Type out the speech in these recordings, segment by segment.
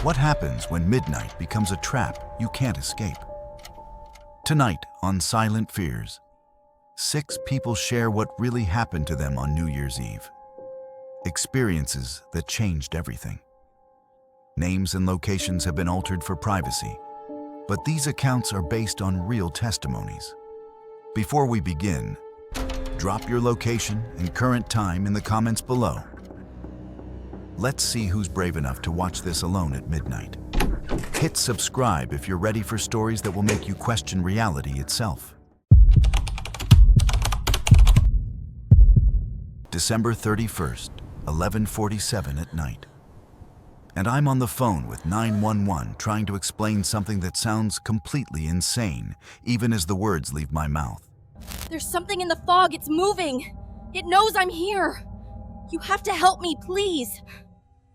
What happens when midnight becomes a trap you can't escape? Tonight on Silent Fears, 6 people share what really happened to them on New Year's Eve. Experiences that changed everything. Names and locations have been altered for privacy, but these accounts are based on real testimonies. Before we begin, drop your location and current time in the comments below. Let's see who's brave enough to watch this alone at midnight. Hit subscribe if you're ready for stories that will make you question reality itself. December 31st, 11:47 at night. And I'm on the phone with 911 trying to explain something that sounds completely insane, even as the words leave my mouth. There's something in the fog, it's moving. It knows I'm here. You have to help me, please.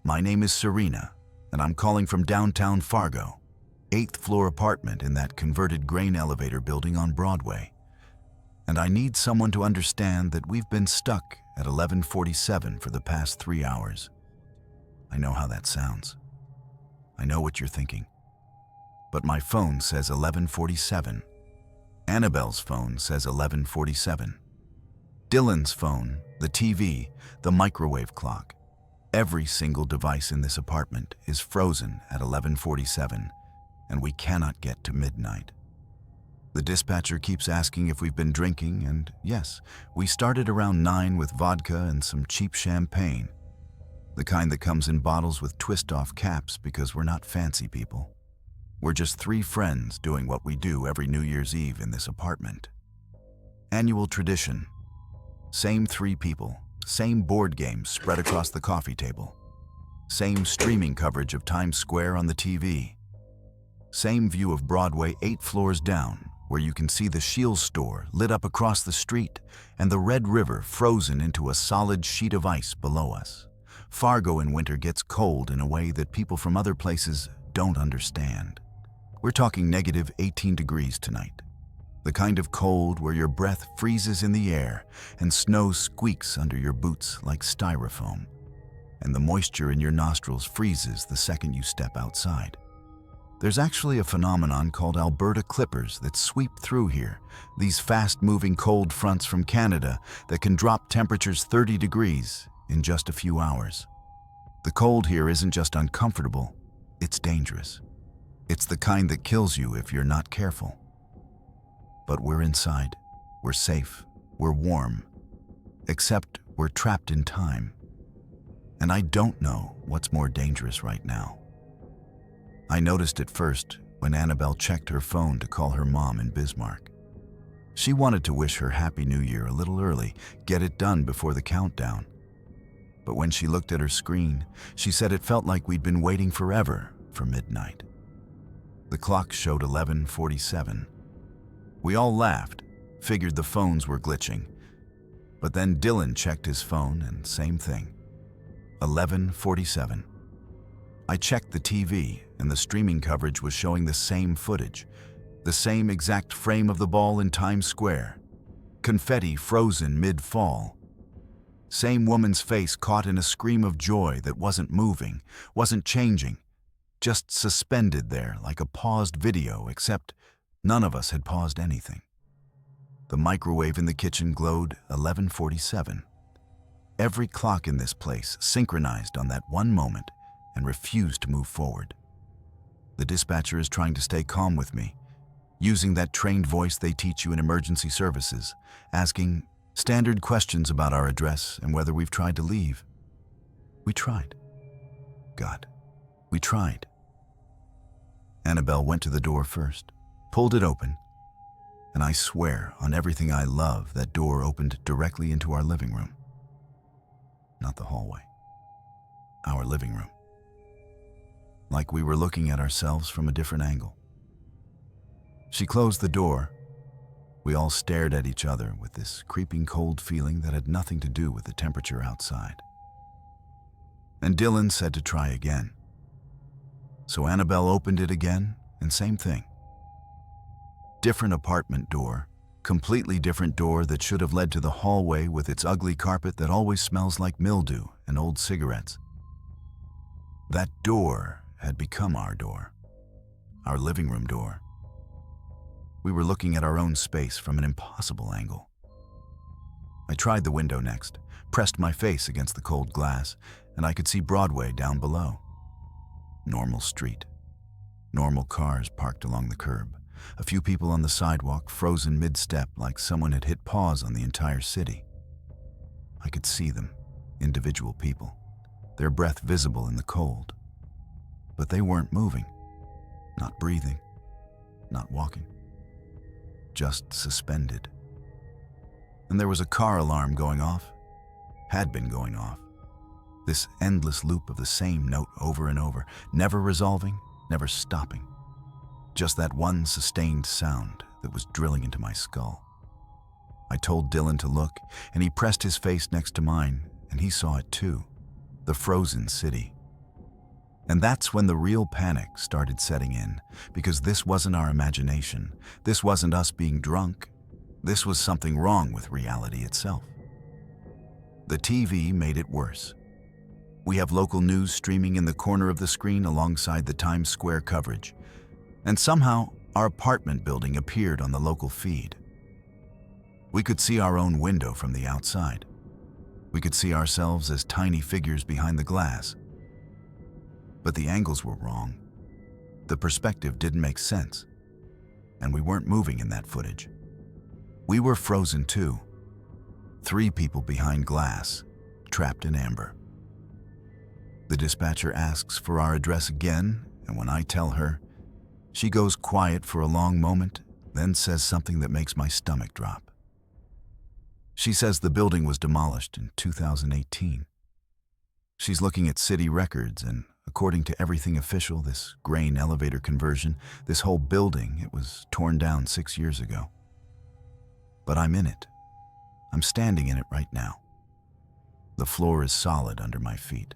My name is Serena, and I'm calling from downtown Fargo, 8th floor apartment in that converted grain elevator building on Broadway. And I need someone to understand that we've been stuck at 11:47 for the past 3 hours. I know how that sounds. I know what you're thinking. But my phone says 11:47. Annabelle's phone says 11:47. Dylan's phone, the TV, the microwave clock. Every single device in this apartment is frozen at 11:47, and we cannot get to midnight. The dispatcher keeps asking if we've been drinking, and yes, we started around 9 with vodka and some cheap champagne. The kind that comes in bottles with twist-off caps because we're not fancy people. We're just 3 friends doing what we do every New Year's Eve in this apartment. Annual tradition. Same 3 people, same board games spread across the coffee table. Same streaming coverage of Times Square on the TV. Same view of Broadway 8 floors down, where you can see the Shields store lit up across the street and the Red River frozen into a solid sheet of ice below us. Fargo in winter gets cold in a way that people from other places don't understand. We're talking negative 18 degrees tonight. The kind of cold where your breath freezes in the air and snow squeaks under your boots like styrofoam, and the moisture in your nostrils freezes the second you step outside. There's actually a phenomenon called Alberta clippers that sweep through here, these fast-moving cold fronts from Canada that can drop temperatures 30 degrees in just a few hours. The cold here isn't just uncomfortable, it's dangerous. It's the kind that kills you if you're not careful. But we're inside, we're safe, we're warm, except we're trapped in time. And I don't know what's more dangerous right now. I noticed it first when Annabelle checked her phone to call her mom in Bismarck. She wanted to wish her Happy New Year a little early, get it done before the countdown. But when she looked at her screen, she said it felt like we'd been waiting forever for midnight. The clock showed 11:47. We all laughed, figured the phones were glitching. But then Dylan checked his phone and same thing. 11:47. I checked the TV and the streaming coverage was showing the same footage, the same exact frame of the ball in Times Square. Confetti frozen mid-fall. Same woman's face caught in a scream of joy that wasn't moving, wasn't changing, just suspended there like a paused video, except none of us had paused anything. The microwave in the kitchen glowed 11:47. Every clock in this place synchronized on that one moment and refused to move forward. The dispatcher is trying to stay calm with me, using that trained voice they teach you in emergency services, asking standard questions about our address and whether we've tried to leave. We tried. God, we tried. Annabelle went to the door first, pulled it open, and I swear on everything I love that door opened directly into our living room. Not the hallway. Our living room. Like we were looking at ourselves from a different angle. She closed the door. We all stared at each other with this creeping cold feeling that had nothing to do with the temperature outside. And Dylan said to try again. So Annabelle opened it again, and same thing. Different apartment door, completely different door that should have led to the hallway with its ugly carpet that always smells like mildew and old cigarettes. That door had become our door, our living room door. We were looking at our own space from an impossible angle. I tried the window next, pressed my face against the cold glass, and I could see Broadway down below. Normal street. Normal cars parked along the curb. A few people on the sidewalk, frozen mid-step like someone had hit pause on the entire city. I could see them, individual people, their breath visible in the cold. But they weren't moving, not breathing, not walking, just suspended. And there was a car alarm going off, had been going off. This endless loop of the same note over and over, never resolving, never stopping. Just that one sustained sound that was drilling into my skull. I told Dylan to look, and he pressed his face next to mine, and he saw it too, the frozen city. And that's when the real panic started setting in, because this wasn't our imagination. This wasn't us being drunk. This was something wrong with reality itself. The TV made it worse. We have local news streaming in the corner of the screen alongside the Times Square coverage. And somehow, our apartment building appeared on the local feed. We could see our own window from the outside. We could see ourselves as tiny figures behind the glass. But the angles were wrong. The perspective didn't make sense. And we weren't moving in that footage. We were frozen too. 3 people behind glass, trapped in amber. The dispatcher asks for our address again, and when I tell her, she goes quiet for a long moment, then says something that makes my stomach drop. She says the building was demolished in 2018. She's looking at city records, and according to everything official, this grain elevator conversion, this whole building, it was torn down 6 years ago. But I'm in it. I'm standing in it right now. The floor is solid under my feet.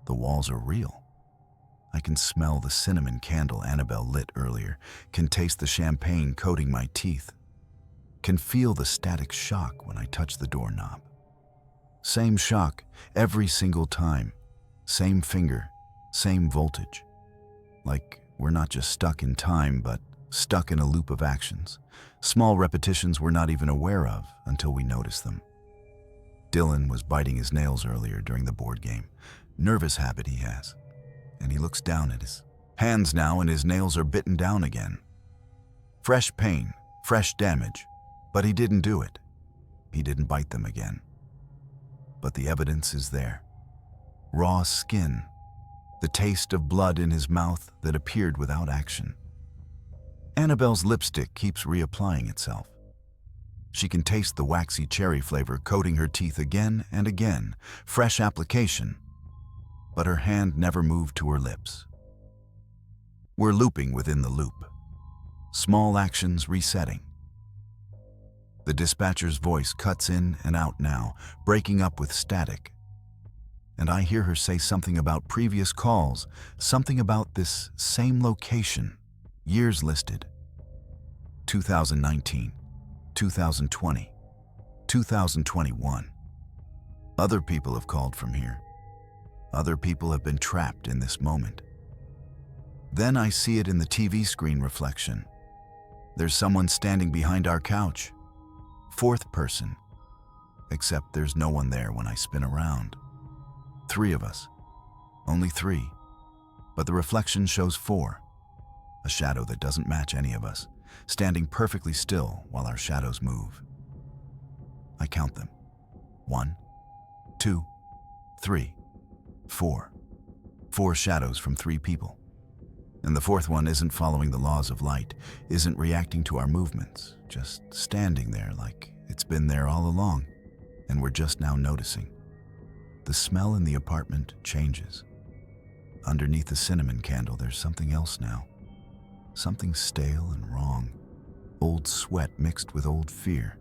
The walls are real. I can smell the cinnamon candle Annabelle lit earlier, can taste the champagne coating my teeth, can feel the static shock when I touch the doorknob. Same shock every single time, same finger, same voltage. Like we're not just stuck in time, but stuck in a loop of actions, small repetitions we're not even aware of until we notice them. Dylan was biting his nails earlier during the board game, nervous habit he has. And he looks down at his hands now, and his nails are bitten down again. Fresh pain, fresh damage, but he didn't do it. He didn't bite them again. But the evidence is there. Raw skin, the taste of blood in his mouth that appeared without action. Annabelle's lipstick keeps reapplying itself. She can taste the waxy cherry flavor coating her teeth again and again, fresh application. But her hand never moved to her lips. We're looping within the loop. Small actions resetting. The dispatcher's voice cuts in and out now, breaking up with static. And I hear her say something about previous calls, something about this same location, years listed. 2019, 2020, 2021. Other people have called from here. Other people have been trapped in this moment. Then I see it in the TV screen reflection. There's someone standing behind our couch. 4th person. Except there's no one there when I spin around. 3 of us. Only 3. But the reflection shows 4. A shadow that doesn't match any of us, standing perfectly still while our shadows move. I count them. 1, 2, 3. 4. 4 shadows from 3 people. And the 4th one isn't following the laws of light, isn't reacting to our movements, just standing there like it's been there all along, and we're just now noticing. The smell in the apartment changes. Underneath the cinnamon candle, there's something else now. Something stale and wrong. Old sweat mixed with old fear.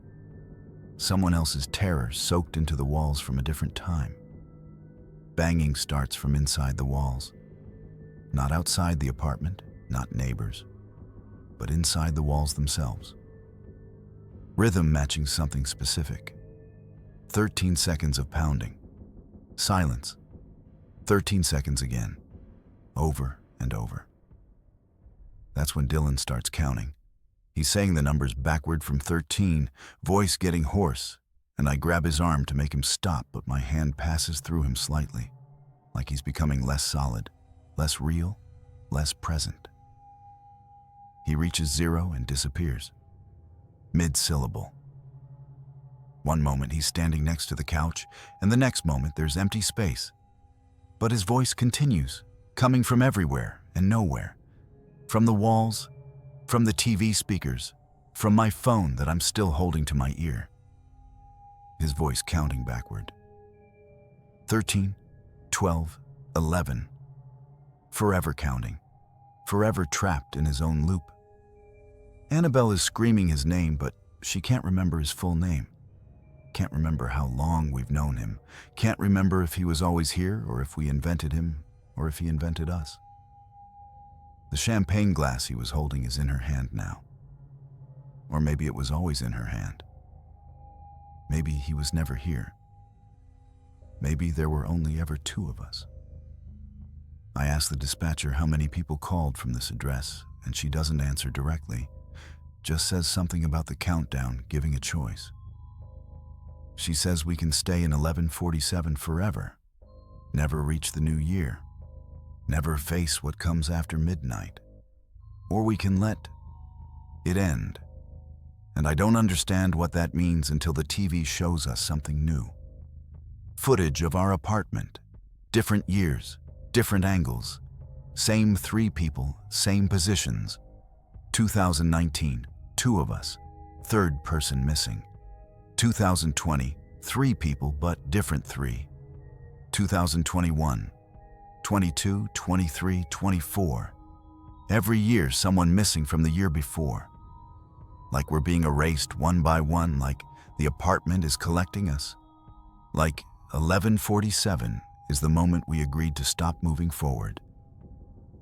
Someone else's terror soaked into the walls from a different time. Banging starts from inside the walls. Not outside the apartment, not neighbors, but inside the walls themselves. Rhythm matching something specific. 13 seconds of pounding. Silence. 13 seconds again. over and over. That's when Dylan starts counting. He's saying the numbers backward from 13, voice getting hoarse, and I grab his arm to make him stop, but my hand passes through him slightly, like he's becoming less solid, less real, less present. He reaches 0 and disappears. Mid-syllable. One moment he's standing next to the couch, and the next moment there's empty space. But his voice continues, coming from everywhere and nowhere. From the walls, from the TV speakers, from my phone that I'm still holding to my ear. His voice counting backward. 13, 12, 11. Forever counting, forever trapped in his own loop. Annabelle is screaming his name, but she can't remember his full name. Can't remember how long we've known him. Can't remember if he was always here, or if we invented him, or if he invented us. The champagne glass he was holding is in her hand now. Or maybe it was always in her hand. Maybe he was never here. Maybe there were only ever 2 of us. I asked the dispatcher how many people called from this address, and she doesn't answer directly, just says something about the countdown giving a choice. She says we can stay in 1147 forever, never reach the new year, never face what comes after midnight, or we can let it end. And I don't understand what that means until the TV shows us something new. Footage of our apartment, different years, different angles, same 3 people, same positions. 2019, 2 of us, 3rd person missing. 2020, 3 people but different 3. 2021, 22, 23, 24. Every year someone missing from the year before. Like we're being erased one by one, like the apartment is collecting us. Like 1147 is the moment we agreed to stop moving forward.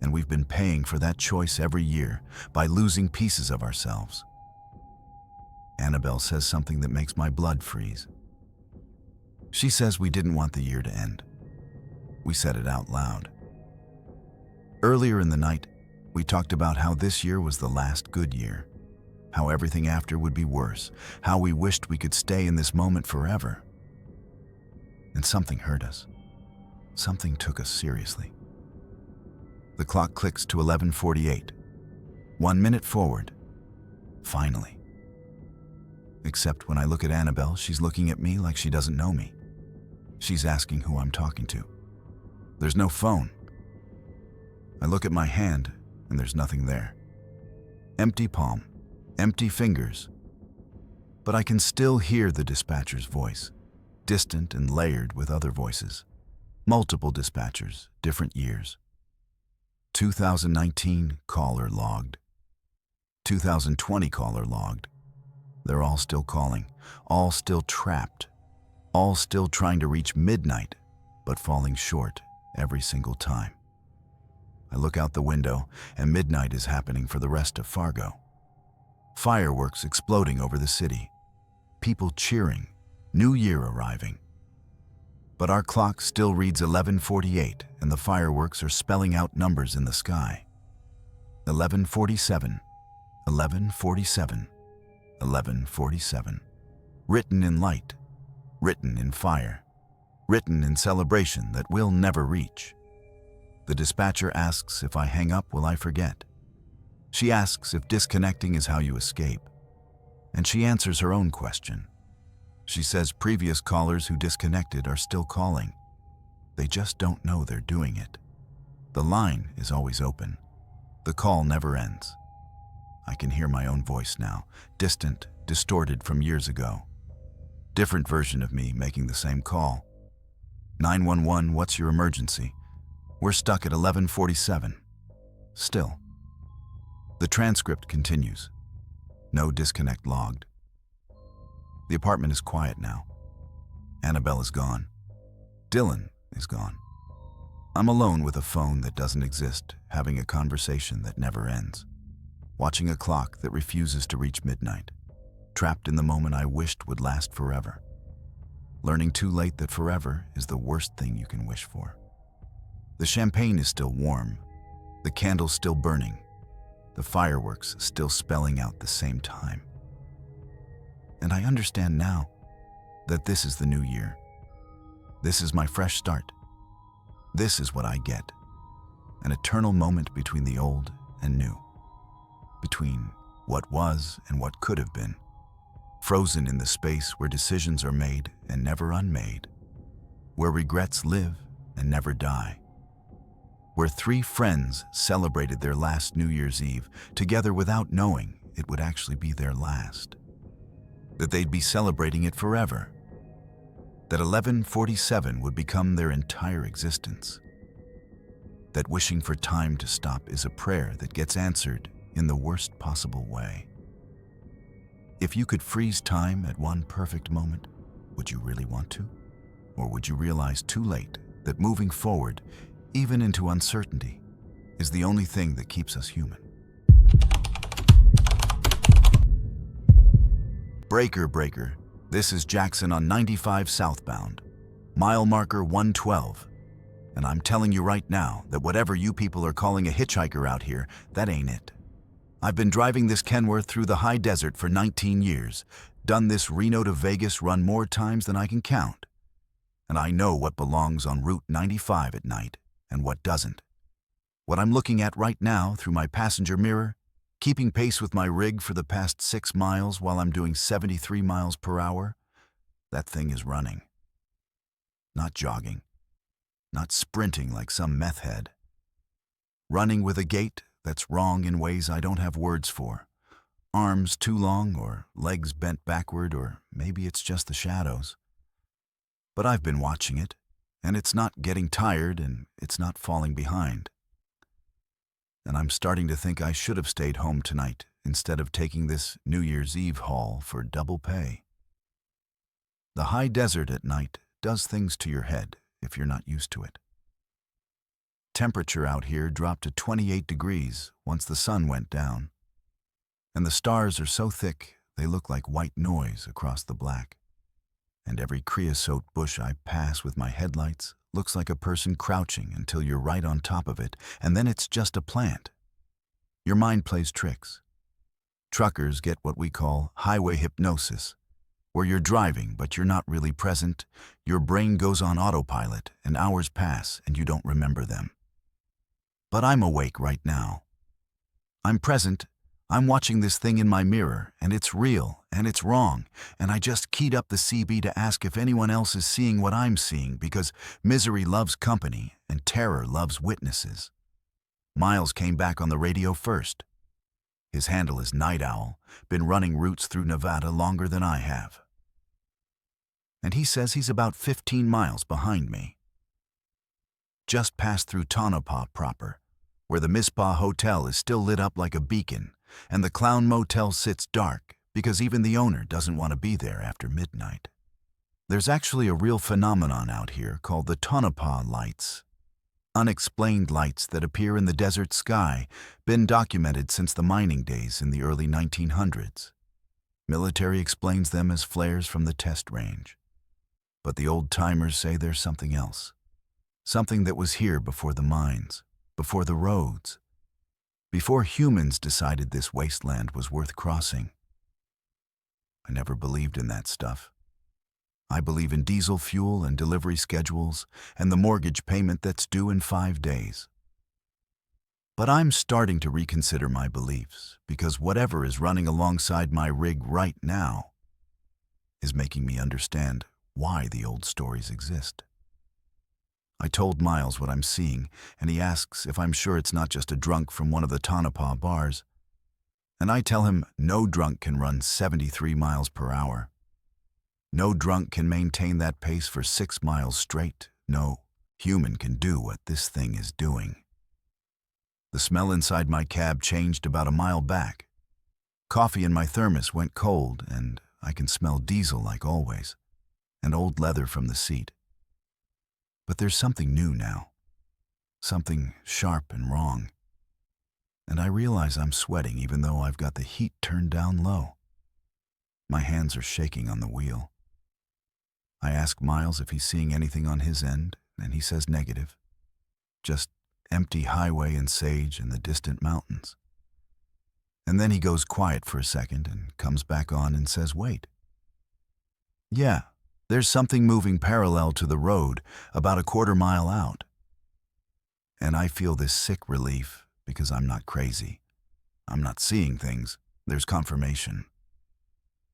And we've been paying for that choice every year by losing pieces of ourselves. Annabelle says something that makes my blood freeze. She says we didn't want the year to end. We said it out loud. Earlier in the night, we talked about how this year was the last good year, how everything after would be worse, how we wished we could stay in this moment forever. And something hurt us. Something took us seriously. The clock clicks to 11:48. 1 minute forward. Finally. Except when I look at Annabelle, she's looking at me like she doesn't know me. She's asking who I'm talking to. There's no phone. I look at my hand, and there's nothing there. Empty palm, empty fingers. But I can still hear the dispatcher's voice, distant and layered with other voices. Multiple dispatchers, different years. 2019 caller logged. 2020 caller logged. They're all still calling, all still trapped, all still trying to reach midnight, but falling short every single time. I look out the window, and midnight is happening for the rest of Fargo. Fireworks exploding over the city. People cheering, New Year arriving. But our clock still reads 11:48, and the fireworks are spelling out numbers in the sky. 11:47, 11:47, 11:47. Written in light, written in fire, written in celebration that we'll never reach. The dispatcher asks if I hang up, will I forget? She asks if disconnecting is how you escape. And she answers her own question. She says previous callers who disconnected are still calling. They just don't know they're doing it. The line is always open. The call never ends. I can hear my own voice now, distant, distorted from years ago. Different version of me making the same call. 911, what's your emergency? We're stuck at 11:47. Still. The transcript continues. No disconnect logged. The apartment is quiet now. Annabelle is gone. Dylan is gone. I'm alone with a phone that doesn't exist, having a conversation that never ends. Watching a clock that refuses to reach midnight. Trapped in the moment I wished would last forever. Learning too late that forever is the worst thing you can wish for. The champagne is still warm, The candles still burning, the fireworks still spelling out the same time. And I understand now that this is the new year. This is my fresh start. This is what I get. An eternal moment between the old and new. Between what was and what could have been. Frozen in the space where decisions are made and never unmade. Where regrets live and never die. Where three friends celebrated their last New Year's Eve together without knowing it would actually be their last. That they'd be celebrating it forever. That 1147 would become their entire existence. That wishing for time to stop is a prayer that gets answered in the worst possible way. If you could freeze time at one perfect moment, would you really want to? Or would you realize too late that moving forward, even into uncertainty, is the only thing that keeps us human? Breaker, breaker. This is Jackson on 95 southbound, mile marker 112. And I'm telling you right now that whatever you people are calling a hitchhiker out here, that ain't it. I've been driving this Kenworth through the high desert for 19 years, done this Reno to Vegas run more times than I can count. And I know what belongs on Route 95 at night and what doesn't. What I'm looking at right now through my passenger mirror, keeping pace with my rig for the past 6 miles while I'm doing 73 miles per hour, that thing is running. Not jogging. Not sprinting like some meth head. Running with a gait that's wrong in ways I don't have words for. Arms too long or legs bent backward, or maybe it's just the shadows. But I've been watching it, and it's not getting tired and it's not falling behind. And I'm starting to think I should have stayed home tonight instead of taking this New Year's Eve haul for double pay. The high desert at night does things to your head if you're not used to it. Temperature out here dropped to 28 degrees once the sun went down. And the stars are so thick they look like white noise across the black. And every creosote bush I pass with my headlights looks like a person crouching until you're right on top of it, and then it's just a plant. Your mind plays tricks. Truckers get what we call highway hypnosis, where you're driving but you're not really present, your brain goes on autopilot, and hours pass and you don't remember them. But I'm awake right now. I'm present. I'm watching this thing in my mirror, and it's real, and it's wrong, and I just keyed up the CB to ask if anyone else is seeing what I'm seeing, because misery loves company, and terror loves witnesses. Miles came back on the radio first. His handle is Night Owl, been running routes through Nevada longer than I have. And he says he's about 15 miles behind me. Just passed through Tonopah proper, where the Mizpah Hotel is still lit up like a beacon, and the Clown Motel sits dark because even the owner doesn't want to be there after midnight. There's actually a real phenomenon out here called the Tonopah lights. Unexplained lights that appear in the desert sky, been documented since the mining days in the early 1900s. Military explains them as flares from the test range. But the old-timers say there's something else. Something that was here before the mines, before the roads, before humans decided this wasteland was worth crossing. I never believed in that stuff. I believe in diesel fuel and delivery schedules and the mortgage payment that's due in 5 days. But I'm starting to reconsider my beliefs because whatever is running alongside my rig right now is making me understand why the old stories exist. I told Miles what I'm seeing, and he asks if I'm sure it's not just a drunk from one of the Tonopah bars. And I tell him no drunk can run 73 miles per hour. No drunk can maintain that pace for 6 miles straight. No human can do what this thing is doing. The smell inside my cab changed about a mile back. Coffee in my thermos went cold, and I can smell diesel like always, and old leather from the seat. But there's something new now, something sharp and wrong. And I realize I'm sweating even though I've got the heat turned down low. My hands are shaking on the wheel. I ask Miles if he's seeing anything on his end, and he says negative. Just empty highway and sage and the distant mountains. And then he goes quiet for a second and comes back on and says, "Wait. Yeah, there's something moving parallel to the road about a quarter-mile out." And I feel this sick relief because I'm not crazy. I'm not seeing things. There's confirmation.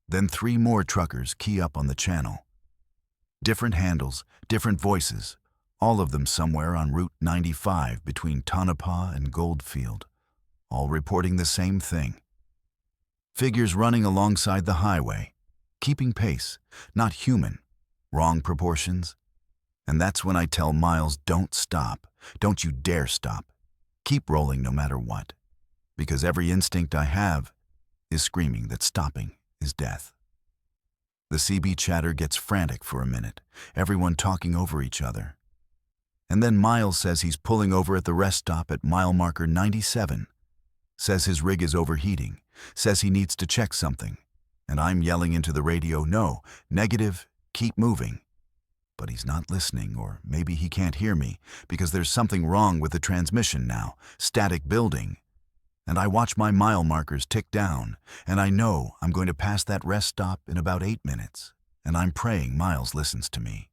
Then 3 more truckers key up on the channel. Different handles, different voices, all of them somewhere on Route 95 between Tonopah and Goldfield, all reporting the same thing. Figures running alongside the highway, keeping pace, not human, wrong proportions. And that's when I tell Miles, don't stop. Don't you dare stop. Keep rolling no matter what. Because every instinct I have is screaming that stopping is death. The CB chatter gets frantic for a minute, everyone talking over each other. And then Miles says he's pulling over at the rest stop at mile marker 97, says his rig is overheating, says he needs to check something. And I'm yelling into the radio, no, negative, keep moving. But he's not listening, or maybe he can't hear me, because there's something wrong with the transmission now, static building. And I watch my mile markers tick down, and I know I'm going to pass that rest stop in about 8 minutes, and I'm praying Miles listens to me.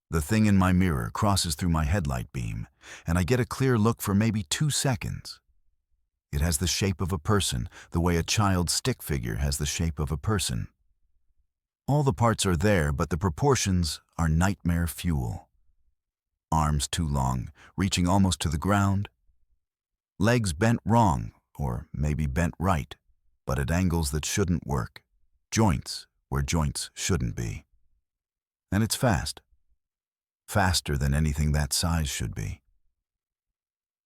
The thing in my mirror crosses through my headlight beam, and I get a clear look for maybe 2 seconds. It has the shape of a person, the way a child's stick figure has the shape of a person. All the parts are there, but the proportions are nightmare fuel. Arms too long, reaching almost to the ground. Legs bent wrong, or maybe bent right, but at angles that shouldn't work. Joints where joints shouldn't be. And it's fast. Faster than anything that size should be.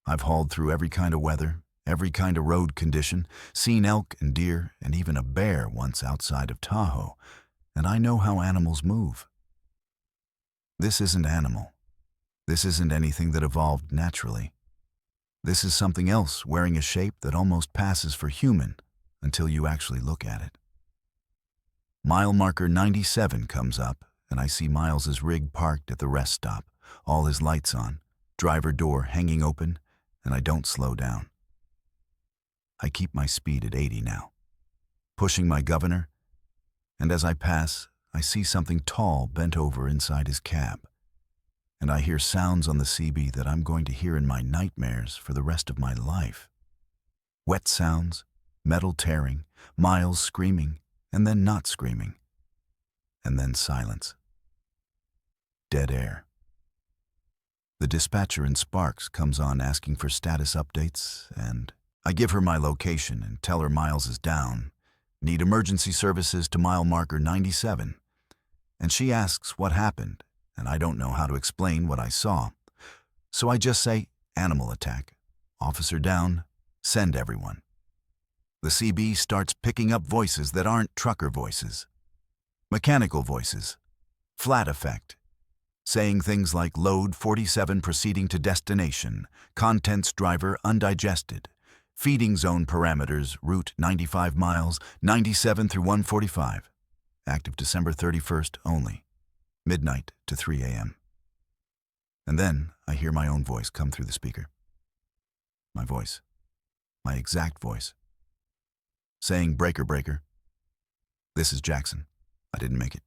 I've hauled through every kind of weather, every kind of road condition, seen elk and deer and even a bear once outside of Tahoe, and I know how animals move. This isn't animal. This isn't anything that evolved naturally. This is something else wearing a shape that almost passes for human until you actually look at it. Mile marker 97 comes up, and I see Miles's rig parked at the rest stop, all his lights on, driver door hanging open, and I don't slow down. I keep my speed at 80 now, pushing my governor, and as I pass, I see something tall bent over inside his cab, and I hear sounds on the CB that I'm going to hear in my nightmares for the rest of my life. Wet sounds, metal tearing, Miles screaming, and then not screaming, and then silence. Dead air. The dispatcher in Sparks comes on asking for status updates, and I give her my location and tell her Miles is down, need emergency services to mile marker 97. And she asks what happened, and I don't know how to explain what I saw. So I just say, animal attack, officer down, send everyone. The CB starts picking up voices that aren't trucker voices. Mechanical voices, flat effect, saying things like load 47 proceeding to destination, contents driver undigested, feeding zone parameters, route 95 miles, 97 through 145, active December 31st only, midnight to 3 a.m. And then I hear my own voice come through the speaker. My voice, my exact voice, saying, breaker, breaker. This is Jackson. I didn't make it.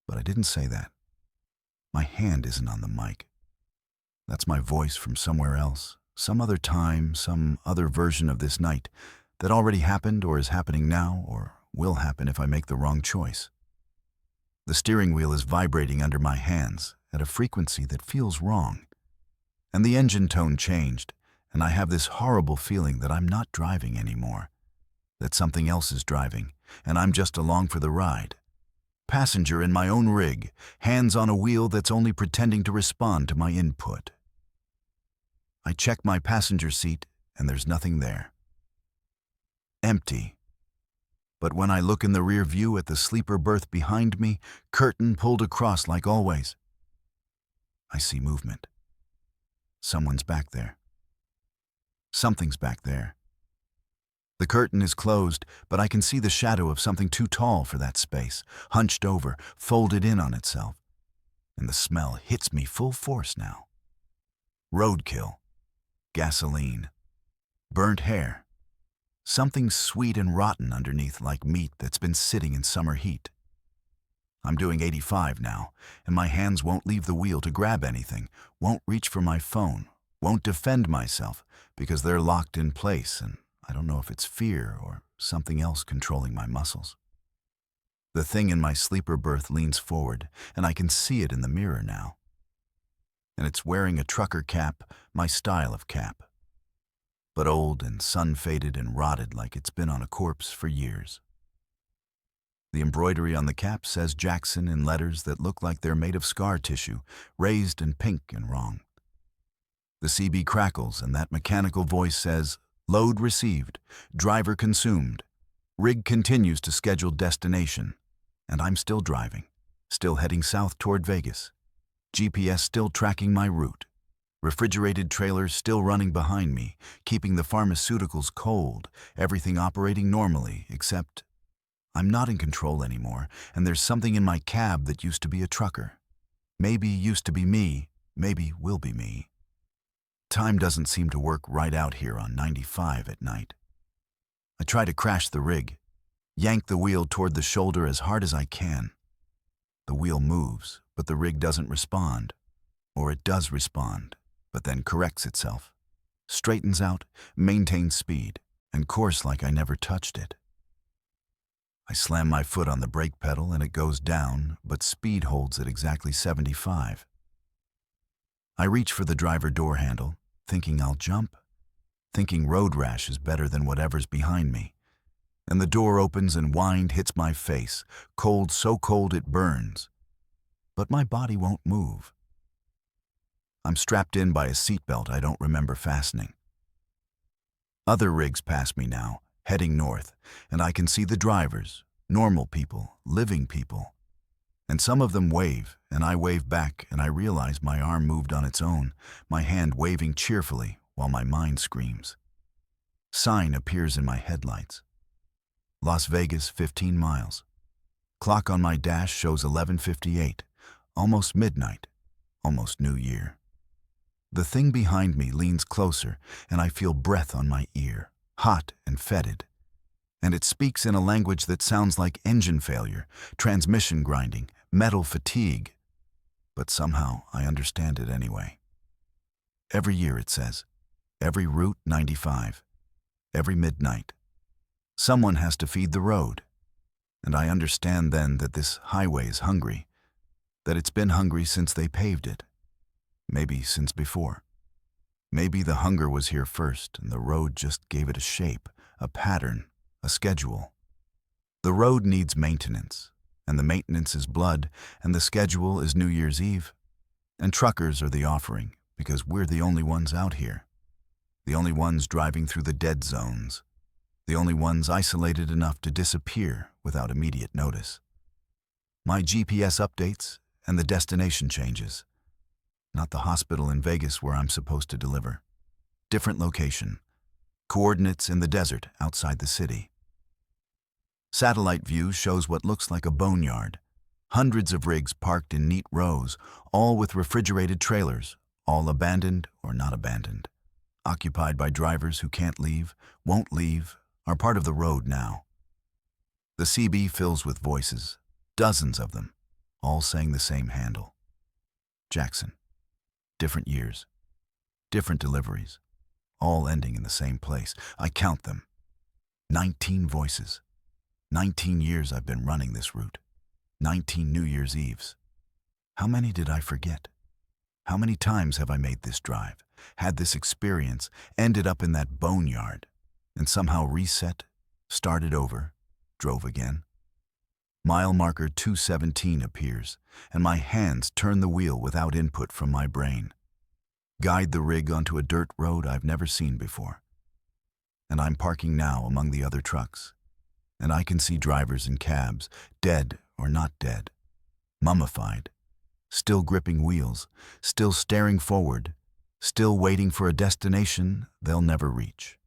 But I didn't say that. My hand isn't on the mic. That's my voice from somewhere else, some other time, some other version of this night that already happened or is happening now or will happen if I make the wrong choice. The steering wheel is vibrating under my hands at a frequency that feels wrong. And the engine tone changed, and I have this horrible feeling that I'm not driving anymore, that something else is driving, and I'm just along for the ride. Passenger in my own rig, hands on a wheel that's only pretending to respond to my input. I check my passenger seat, and there's nothing there. Empty. But when I look in the rear view at the sleeper berth behind me, curtain pulled across like always, I see movement. Someone's back there. Something's back there. The curtain is closed, but I can see the shadow of something too tall for that space, hunched over, folded in on itself. And the smell hits me full force now. Roadkill. Gasoline. Burnt hair. Something sweet and rotten underneath, like meat that's been sitting in summer heat. I'm doing 85 now, and my hands won't leave the wheel to grab anything, won't reach for my phone, won't defend myself, because they're locked in place, and I don't know if it's fear or something else controlling my muscles. The thing in my sleeper berth leans forward, and I can see it in the mirror now. And it's wearing a trucker cap, my style of cap, but old and sun-faded and rotted like it's been on a corpse for years. The embroidery on the cap says Jackson in letters that look like they're made of scar tissue, raised and pink and wrong. The CB crackles, and that mechanical voice says, "Load received, driver consumed, rig continues to scheduled destination," and I'm still driving, still heading south toward Vegas. GPS still tracking my route. Refrigerated trailers still running behind me, keeping the pharmaceuticals cold, everything operating normally, except I'm not in control anymore, and there's something in my cab that used to be a trucker. Maybe used to be me, maybe will be me. Time doesn't seem to work right out here on 95 at night. I try to crash the rig, yank the wheel toward the shoulder as hard as I can. The wheel moves, but the rig doesn't respond. Or it does respond, but then corrects itself, straightens out, maintains speed, and course like I never touched it. I slam my foot on the brake pedal and it goes down, but speed holds at exactly 75. I reach for the driver door handle, thinking I'll jump, thinking road rash is better than whatever's behind me. And the door opens and wind hits my face, cold, so cold it burns. But my body won't move. I'm strapped in by a seatbelt I don't remember fastening. Other rigs pass me now, heading north, and I can see the drivers, normal people, living people. And some of them wave, and I wave back, and I realize my arm moved on its own, my hand waving cheerfully while my mind screams. Sign appears in my headlights. Las Vegas, 15 miles. Clock on my dash shows 11:58, almost midnight, almost New Year. The thing behind me leans closer, and I feel breath on my ear, hot and fetid. And it speaks in a language that sounds like engine failure, transmission grinding, metal fatigue. But somehow I understand it anyway. Every year, it says, every Route 95, every midnight. Someone has to feed the road. And I understand then that this highway is hungry, that it's been hungry since they paved it. Maybe since before. Maybe the hunger was here first and the road just gave it a shape, a pattern, a schedule. The road needs maintenance, and the maintenance is blood, and the schedule is New Year's Eve. And truckers are the offering, because we're the only ones out here. The only ones driving through the dead zones. The only ones isolated enough to disappear without immediate notice. My GPS updates and the destination changes. Not the hospital in Vegas where I'm supposed to deliver. Different location. Coordinates in the desert outside the city. Satellite view shows what looks like a boneyard. Hundreds of rigs parked in neat rows, all with refrigerated trailers, all abandoned or not abandoned. Occupied by drivers who can't leave, won't leave, are part of the road now. The CB fills with voices, dozens of them, all saying the same handle. Jackson. Different years, different deliveries, all ending in the same place. I count them. 19 voices. 19 years I've been running this route. 19 New Year's Eves. How many did I forget? How many times have I made this drive, had this experience, ended up in that boneyard, and somehow reset, started over, drove again? Mile marker 217 appears, and my hands turn the wheel without input from my brain. Guide the rig onto a dirt road I've never seen before. And I'm parking now among the other trucks, and I can see drivers in cabs, dead or not dead, mummified, still gripping wheels, still staring forward, still waiting for a destination they'll never reach.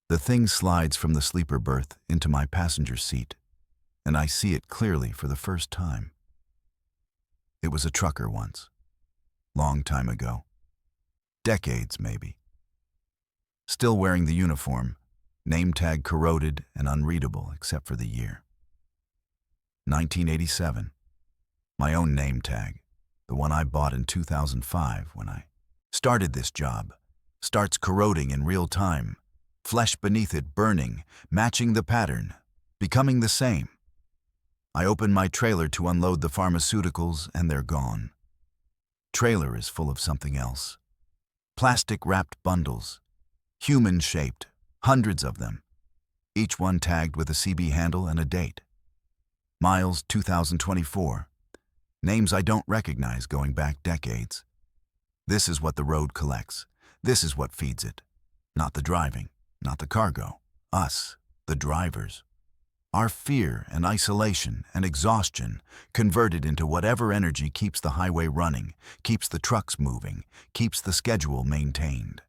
The thing slides from the sleeper berth into my passenger seat, and I see it clearly for the first time. It was a trucker once, long time ago. Decades, maybe. Still wearing the uniform, name tag corroded and unreadable except for the year. 1987. My own name tag, the one I bought in 2005 when I started this job, starts corroding in real time, flesh beneath it burning, matching the pattern, becoming the same. I open my trailer to unload the pharmaceuticals and they're gone. Trailer is full of something else. Plastic-wrapped bundles, human-shaped, hundreds of them, each one tagged with a CB handle and a date. Miles 2024. Names I don't recognize going back decades. This is what the road collects. This is what feeds it. Not the driving, not the cargo. Us, the drivers. Our fear and isolation and exhaustion converted into whatever energy keeps the highway running, keeps the trucks moving, keeps the schedule maintained.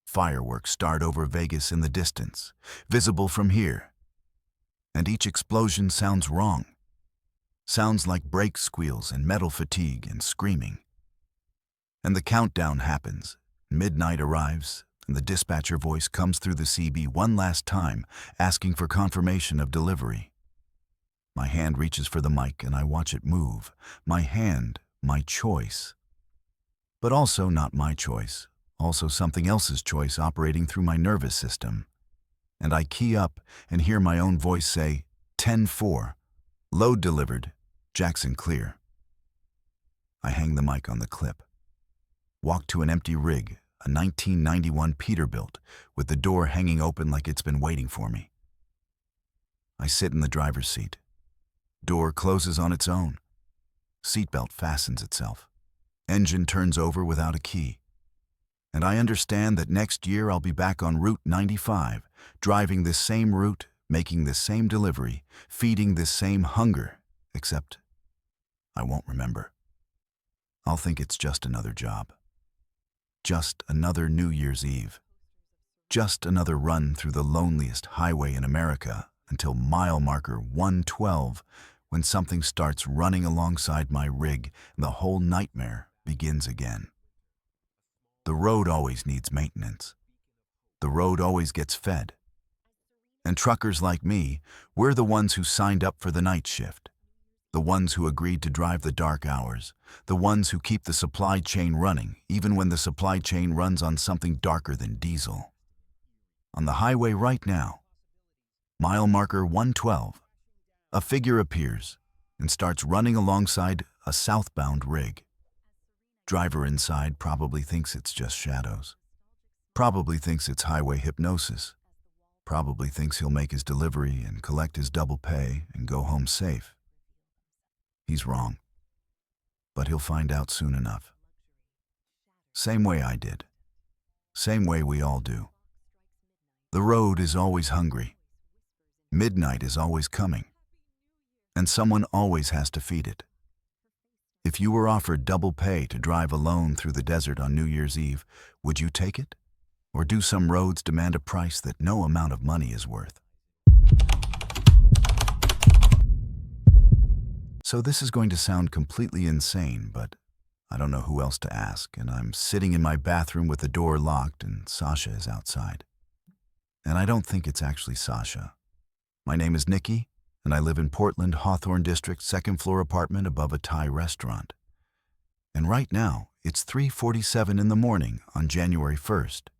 Fireworks start over Vegas in the distance, visible from here. And each explosion sounds wrong. Sounds like brake squeals and metal fatigue and screaming. And the countdown happens. Midnight arrives, and the dispatcher voice comes through the CB one last time, asking for confirmation of delivery. My hand reaches for the mic and I watch it move. My hand, my choice. But also not my choice. Also something else's choice operating through my nervous system. And I key up and hear my own voice say, 10-4, load delivered, Jackson clear. I hang the mic on the clip. Walk to an empty rig, a 1991 Peterbilt, with the door hanging open like it's been waiting for me. I sit in the driver's seat. Door closes on its own. Seatbelt fastens itself. Engine turns over without a key. And I understand that next year I'll be back on Route 95, driving this same route, making this same delivery, feeding this same hunger, except I won't remember. I'll think it's just another job. Just another New Year's Eve. Just another run through the loneliest highway in America until mile marker 112, when something starts running alongside my rig and the whole nightmare begins again. The road always needs maintenance. The road always gets fed. And truckers like me, we're the ones who signed up for the night shift. The ones who agreed to drive the dark hours. The ones who keep the supply chain running, even when the supply chain runs on something darker than diesel. On the highway right now, mile marker 112, a figure appears and starts running alongside a southbound rig. Driver inside probably thinks it's just shadows. Probably thinks it's highway hypnosis. Probably thinks he'll make his delivery and collect his double pay and go home safe. He's wrong. But he'll find out soon enough. Same way I did. Same way we all do. The road is always hungry. Midnight is always coming. And someone always has to feed it. If you were offered double pay to drive alone through the desert on New Year's Eve, would you take it? Or do some roads demand a price that no amount of money is worth? So this is going to sound completely insane, but I don't know who else to ask, and I'm sitting in my bathroom with the door locked and Sasha is outside. And I don't think it's actually Sasha. My name is Nikki, and I live in Portland, Hawthorne District, second floor apartment above a Thai restaurant. And right now, it's 3:47 in the morning on January 1st.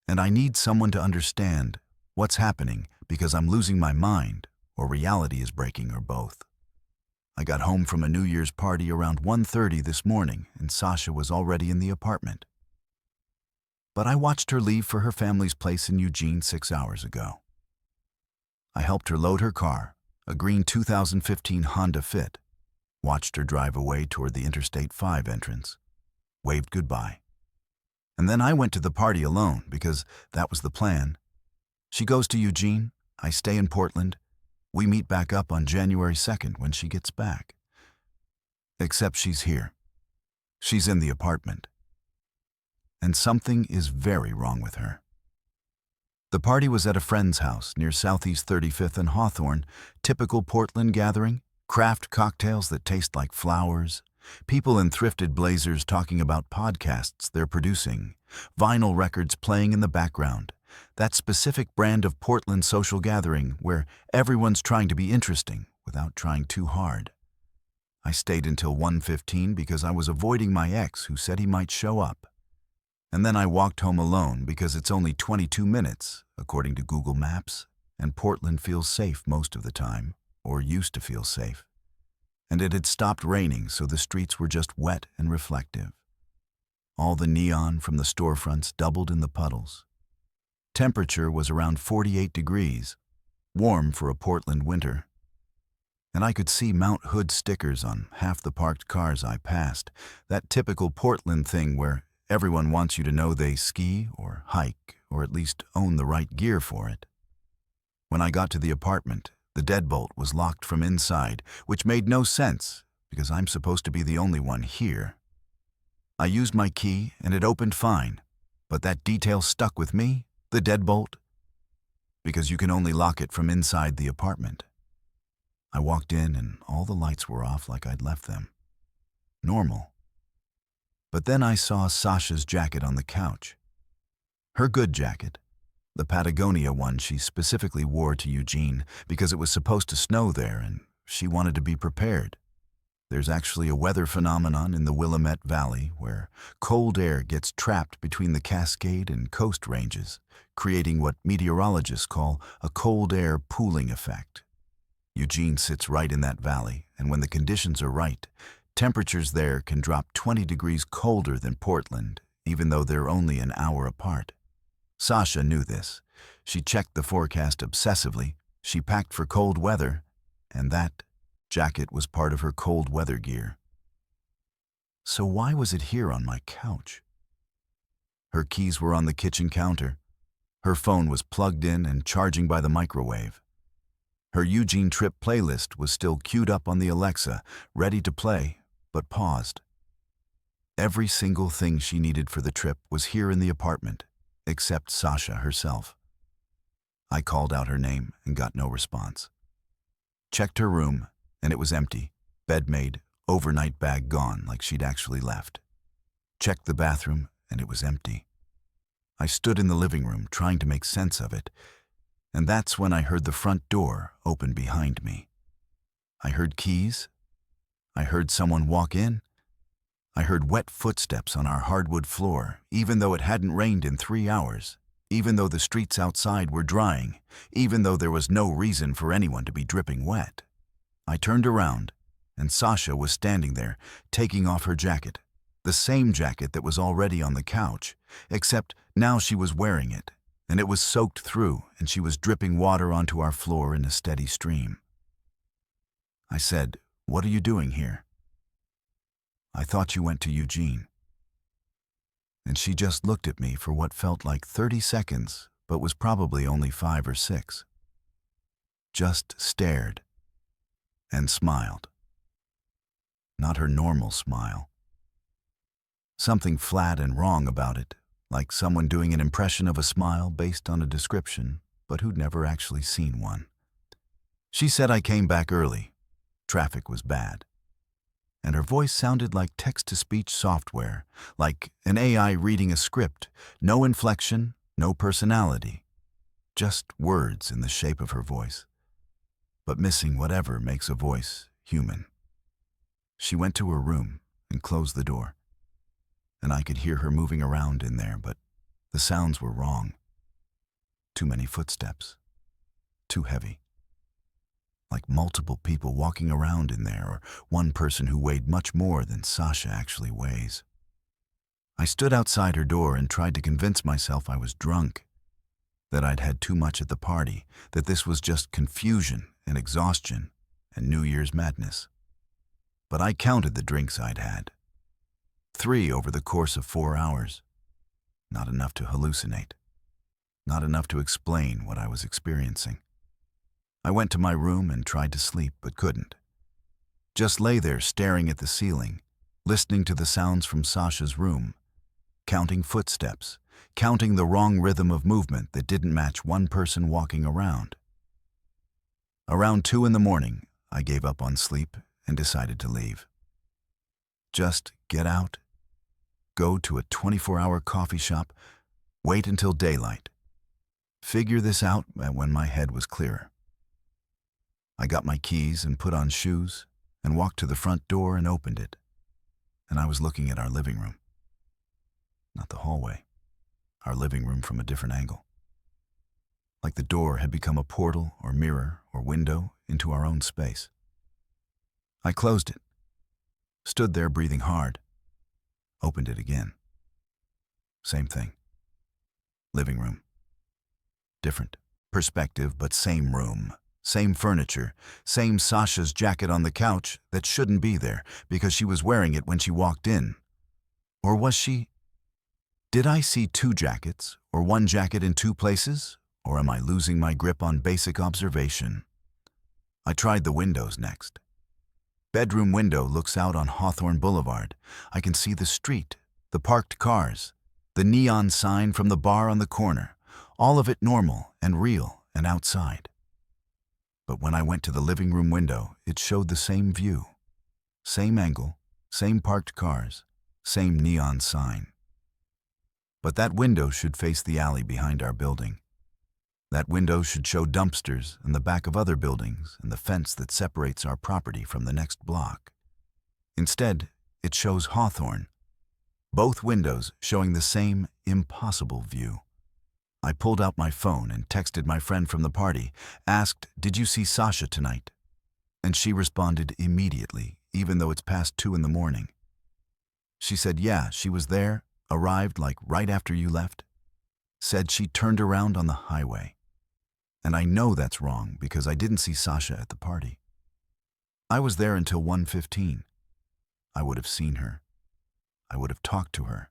And I need someone to understand what's happening because I'm losing my mind, or reality is breaking, or both. I got home from a New Year's party around 1:30 this morning, and Sasha was already in the apartment. But I watched her leave for her family's place in Eugene 6 hours ago. I helped her load her car, a green 2015 Honda Fit, watched her drive away toward the Interstate 5 entrance, waved goodbye. And then I went to the party alone because that was the plan. She goes to Eugene, I stay in Portland. We meet back up on January 2nd when she gets back. Except she's here. She's in the apartment. And something is very wrong with her. The party was at a friend's house near Southeast 35th and Hawthorne, typical Portland gathering, craft cocktails that taste like flowers, People in thrifted blazers talking about podcasts they're producing, vinyl records playing in the background, that specific brand of Portland social gathering where everyone's trying to be interesting without trying too hard. I stayed until 1:15 because I was avoiding my ex who said he might show up. And then I walked home alone because it's only 22 minutes, according to Google Maps, and Portland feels safe most of the time, or used to feel safe. And it had stopped raining, so the streets were just wet and reflective. All the neon from the storefronts doubled in the puddles. Temperature was around 48 degrees, warm for a Portland winter. And I could see Mount Hood stickers on half the parked cars I passed, that typical Portland thing where everyone wants you to know they ski or hike or at least own the right gear for it. When I got to the apartment, the deadbolt was locked from inside, which made no sense because I'm supposed to be the only one here. I used my key and it opened fine, but that detail stuck with me, the deadbolt, because you can only lock it from inside the apartment. I walked in and all the lights were off like I'd left them. Normal. But then I saw Sasha's jacket on the couch. Her good jacket. The Patagonia one she specifically wore to Eugene because it was supposed to snow there and she wanted to be prepared. There's actually a weather phenomenon in the Willamette Valley where cold air gets trapped between the Cascade and Coast ranges, creating what meteorologists call a cold air pooling effect. Eugene sits right in that valley, and when the conditions are right, temperatures there can drop 20 degrees colder than Portland, even though they're only an hour apart. Sasha knew this. She checked the forecast obsessively, she packed for cold weather, and that jacket was part of her cold weather gear. So why was it here on my couch? Her keys were on the kitchen counter. Her phone was plugged in and charging by the microwave. Her Eugene trip playlist was still queued up on the Alexa, ready to play, but paused. Every single thing she needed for the trip was here in the apartment, except Sasha herself. I called out her name and got no response. Checked her room, and it was empty. Bed made, overnight bag gone like she'd actually left. Checked the bathroom, and it was empty. I stood in the living room trying to make sense of it, and that's when I heard the front door open behind me. I heard keys. I heard someone walk in. I heard wet footsteps on our hardwood floor, even though it hadn't rained in 3 hours, even though the streets outside were drying, even though there was no reason for anyone to be dripping wet. I turned around, and Sasha was standing there, taking off her jacket, the same jacket that was already on the couch, except now she was wearing it, and it was soaked through, and she was dripping water onto our floor in a steady stream. I said, "What are you doing here?" "I thought you went to Eugene." And she just looked at me for what felt like 30 seconds, but was probably only 5 or 6. Just stared and smiled. Not her normal smile. Something flat and wrong about it, like someone doing an impression of a smile based on a description, but who'd never actually seen one. She said I came back early. Traffic was bad. And her voice sounded like text-to-speech software, like an AI reading a script, no inflection, no personality, just words in the shape of her voice, but missing whatever makes a voice human. She went to her room and closed the door, and I could hear her moving around in there, but the sounds were wrong. Too many footsteps, too heavy. Like multiple people walking around in there, or one person who weighed much more than Sasha actually weighs. I stood outside her door and tried to convince myself I was drunk, that I'd had too much at the party, that this was just confusion and exhaustion and New Year's madness. But I counted the drinks I'd had. 3 over the course of 4 hours. Not enough to hallucinate. Not enough to explain what I was experiencing. I went to my room and tried to sleep, but couldn't. Just lay there staring at the ceiling, listening to the sounds from Sasha's room, counting footsteps, counting the wrong rhythm of movement that didn't match one person walking around. Around 2 in the morning, I gave up on sleep and decided to leave. Just get out, go to a 24-hour coffee shop, wait until daylight. Figure this out when my head was clearer. I got my keys and put on shoes and walked to the front door and opened it. And I was looking at our living room. Not the hallway, our living room from a different angle. Like the door had become a portal or mirror or window into our own space. I closed it, stood there breathing hard, opened it again. Same thing. Living room. Different perspective, but same room. Same furniture, same Sasha's jacket on the couch that shouldn't be there because she was wearing it when she walked in. Or was she? Did I see two jackets, or one jacket in two places? Or am I losing my grip on basic observation? I tried the windows next. Bedroom window looks out on Hawthorne Boulevard. I can see the street, the parked cars, the neon sign from the bar on the corner, all of it normal and real and outside. But when I went to the living room window, it showed the same view. Same angle, same parked cars, same neon sign. But that window should face the alley behind our building. That window should show dumpsters and the back of other buildings and the fence that separates our property from the next block. Instead, it shows Hawthorne. Both windows showing the same impossible view. I pulled out my phone and texted my friend from the party, asked, "Did you see Sasha tonight?" And she responded immediately, even though it's past 2 a.m. She said, "Yeah, she was there, arrived like right after you left." Said she turned around on the highway. And I know that's wrong because I didn't see Sasha at the party. I was there until 1:15. I would have seen her. I would have talked to her.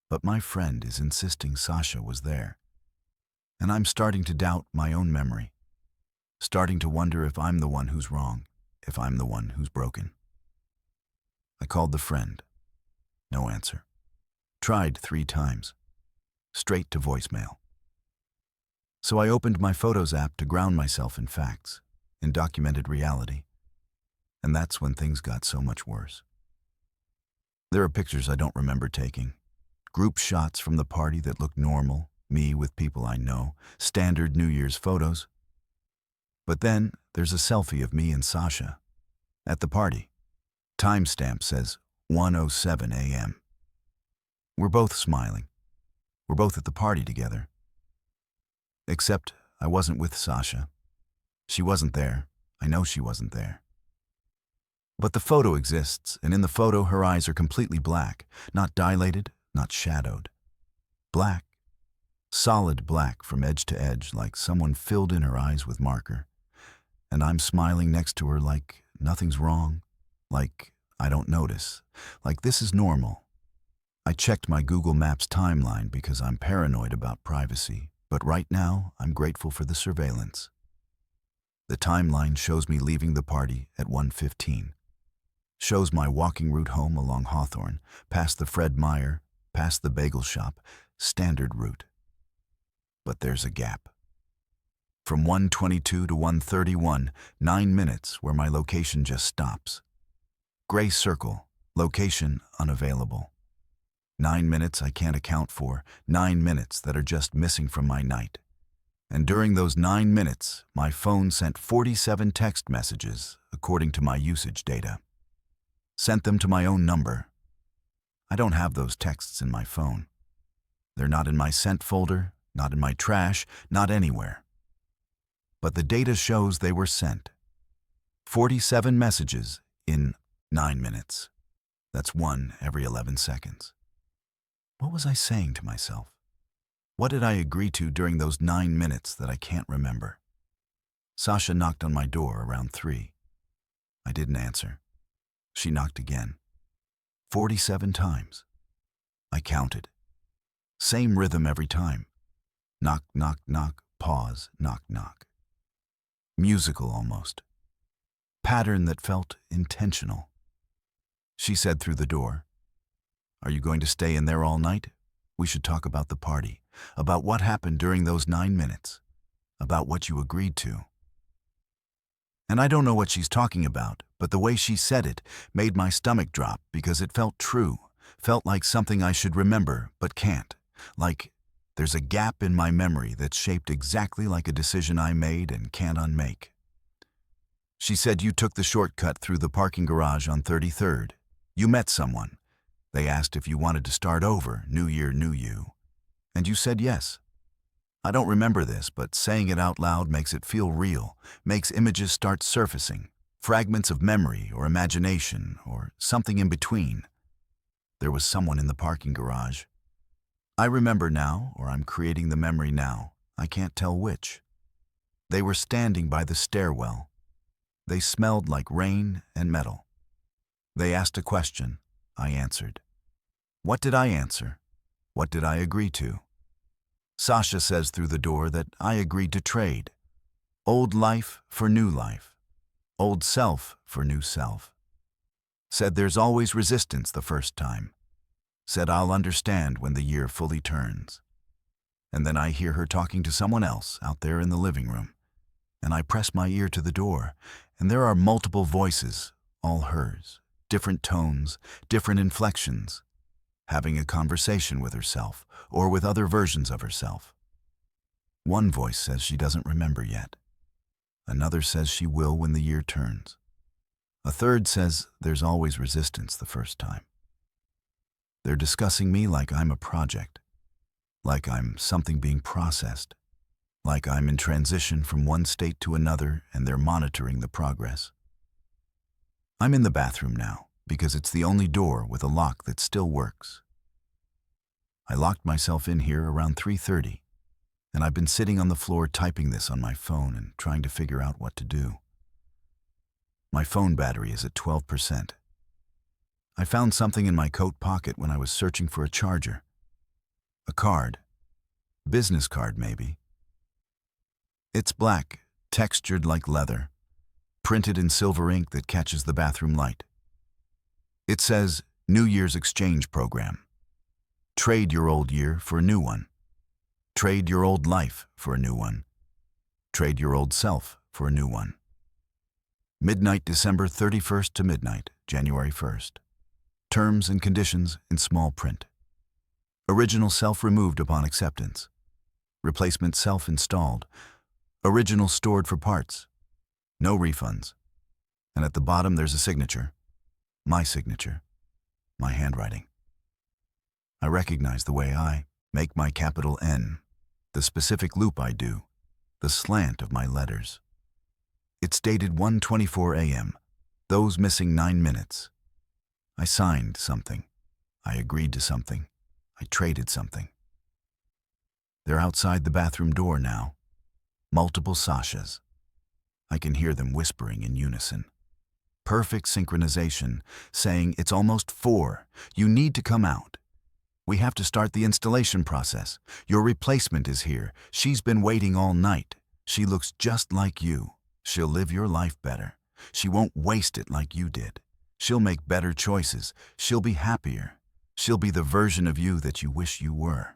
But my friend is insisting Sasha was there. And I'm starting to doubt my own memory. Starting to wonder if I'm the one who's wrong, if I'm the one who's broken. I called the friend. No answer. Tried 3 times. Straight to voicemail. So I opened my Photos app to ground myself in facts, in documented reality. And that's when things got so much worse. There are pictures I don't remember taking. Group shots from the party that look normal, me with people I know, standard New Year's photos. But then there's a selfie of me and Sasha at the party. Timestamp says 1:07 a.m. We're both smiling. We're both at the party together. Except I wasn't with Sasha. She wasn't there. I know she wasn't there. But the photo exists, and in the photo her eyes are completely black, not dilated, not shadowed. Black. Solid black from edge to edge, like someone filled in her eyes with marker. And I'm smiling next to her like nothing's wrong, like I don't notice, like this is normal. I checked my Google Maps timeline because I'm paranoid about privacy, but right now I'm grateful for the surveillance. The timeline shows me leaving the party at 1:15. Shows my walking route home along Hawthorne, past the Fred Meyer, past the bagel shop, standard route. But there's a gap. From 1:22 to 1:31, 9 minutes where my location just stops. Gray circle, location unavailable. 9 minutes I can't account for, 9 minutes that are just missing from my night. And during those 9 minutes, my phone sent 47 text messages according to my usage data. Sent them to my own number. I don't have those texts in my phone. They're not in my sent folder, not in my trash, not anywhere. But the data shows they were sent. 47 messages in 9 minutes. That's 1 every 11 seconds. What was I saying to myself? What did I agree to during those 9 minutes that I can't remember? Sasha knocked on my door around 3. I didn't answer. She knocked again. 47 times. I counted. Same rhythm every time. Knock, knock, knock, pause, knock, knock. Musical almost. Pattern that felt intentional. She said through the door, "Are you going to stay in there all night? We should talk about the party, about what happened during those 9 minutes, about what you agreed to." And I don't know what she's talking about, but the way she said it made my stomach drop because it felt true, felt like something I should remember but can't, like there's a gap in my memory that's shaped exactly like a decision I made and can't unmake. She said you took the shortcut through the parking garage on 33rd. You met someone. They asked if you wanted to start over, New Year, New You. And you said yes. I don't remember this, but saying it out loud makes it feel real, makes images start surfacing, fragments of memory or imagination or something in between. There was someone in the parking garage. I remember now, or I'm creating the memory now. I can't tell which. They were standing by the stairwell. They smelled like rain and metal. They asked a question. I answered. What did I answer? What did I agree to? Sasha says through the door that I agreed to trade. Old life for new life. Old self for new self. Said there's always resistance the first time. Said I'll understand when the year fully turns. And then I hear her talking to someone else out there in the living room. And I press my ear to the door, and there are multiple voices, all hers, different tones, different inflections, having a conversation with herself or with other versions of herself. One voice says she doesn't remember yet. Another says she will when the year turns. A third says there's always resistance the first time. They're discussing me like I'm a project, like I'm something being processed, like I'm in transition from one state to another and they're monitoring the progress. I'm in the bathroom now because it's the only door with a lock that still works. I locked myself in here around 3:30, and I've been sitting on the floor typing this on my phone and trying to figure out what to do. My phone battery is at 12%. I found something in my coat pocket when I was searching for a charger. A card. Business card, maybe. It's black, textured like leather, printed in silver ink that catches the bathroom light. It says, New Year's Exchange Program. Trade your old year for a new one. Trade your old life for a new one. Trade your old self for a new one. Midnight December 31st to midnight, January 1st. Terms and conditions in small print. Original self removed upon acceptance. Replacement self installed. Original stored for parts. No refunds. And at the bottom there's a signature. My signature. My handwriting. I recognize the way I make my capital N, the specific loop I do, the slant of my letters. It's dated 1:24 a.m., those missing 9 minutes. I signed something. I agreed to something. I traded something. They're outside the bathroom door now. Multiple Sashas. I can hear them whispering in unison. Perfect synchronization, saying it's almost 4. You need to come out. We have to start the installation process. Your replacement is here. She's been waiting all night. She looks just like you. She'll live your life better. She won't waste it like you did. She'll make better choices. She'll be happier. She'll be the version of you that you wish you were.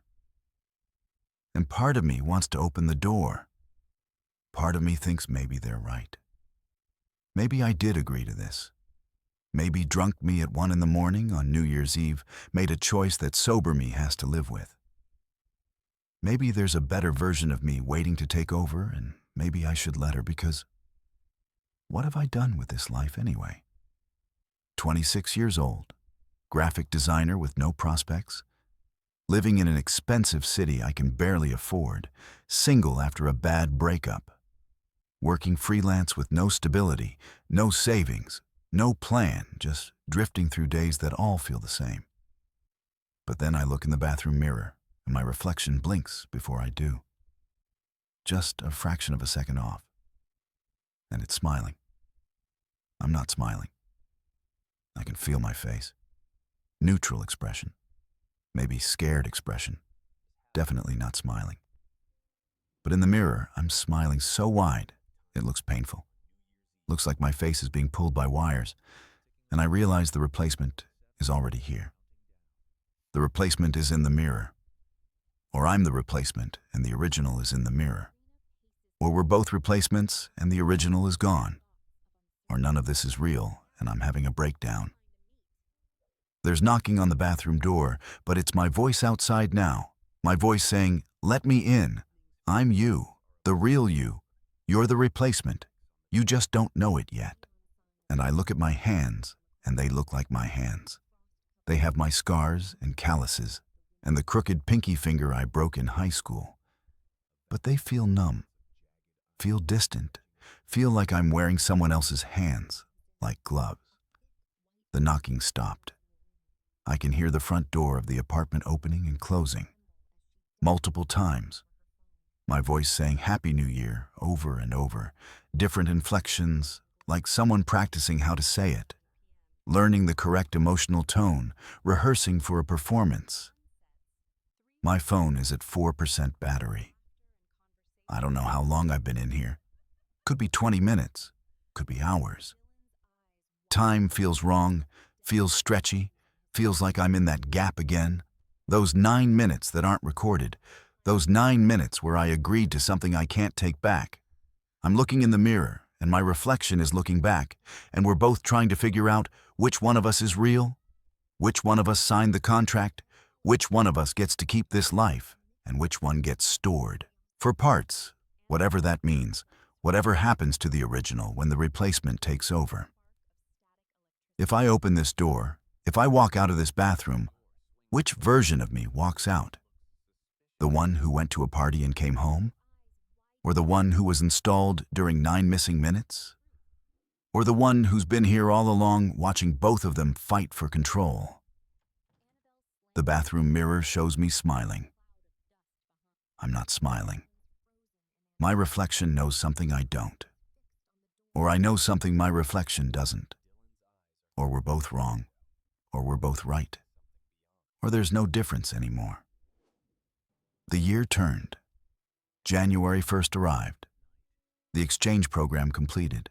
And part of me wants to open the door. Part of me thinks maybe they're right. Maybe I did agree to this. Maybe drunk me at 1 a.m. on New Year's Eve made a choice that sober me has to live with. Maybe there's a better version of me waiting to take over, and maybe I should let her because what have I done with this life anyway? 26 years old, graphic designer with no prospects, living in an expensive city I can barely afford, single after a bad breakup, working freelance with no stability, no savings, no plan, just drifting through days that all feel the same. But then I look in the bathroom mirror, and my reflection blinks before I do. Just a fraction of a second off. And it's smiling. I'm not smiling. I can feel my face. Neutral expression. Maybe scared expression. Definitely not smiling. But in the mirror, I'm smiling so wide, it looks painful. Looks like my face is being pulled by wires, and I realize the replacement is already here. The replacement is in the mirror. Or I'm the replacement and the original is in the mirror. Or we're both replacements and the original is gone. or none of this is real and I'm having a breakdown. There's knocking on the bathroom door, but it's my voice outside now. My voice saying, "Let me in. I'm you, the real you. You're the replacement. You just don't know it yet." And I look at my hands, and they look like my hands. They have my scars and calluses, and the crooked pinky finger I broke in high school. But they feel numb, feel distant, feel like I'm wearing someone else's hands, like gloves. The knocking stopped. I can hear the front door of the apartment opening and closing. Multiple times. My voice saying Happy New Year over and over, different inflections, like someone practicing how to say it, learning the correct emotional tone, rehearsing for a performance. My phone is at 4% battery. I don't know how long I've been in here. Could be 20 minutes, could be hours. Time feels wrong, feels stretchy, feels like I'm in that gap again. Those 9 minutes that aren't recorded, those 9 minutes where I agreed to something I can't take back. I'm looking in the mirror, and my reflection is looking back, and we're both trying to figure out which one of us is real, which one of us signed the contract, which one of us gets to keep this life, and which one gets stored. For parts, whatever that means, whatever happens to the original when the replacement takes over. If I open this door, if I walk out of this bathroom, which version of me walks out? The one who went to a party and came home? Or the one who was installed during 9 missing minutes? Or the one who's been here all along watching both of them fight for control? The bathroom mirror shows me smiling. I'm not smiling. My reflection knows something I don't. Or I know something my reflection doesn't. Or we're both wrong. Or we're both right. Or there's no difference anymore. The year turned. January 1st arrived. The exchange program completed.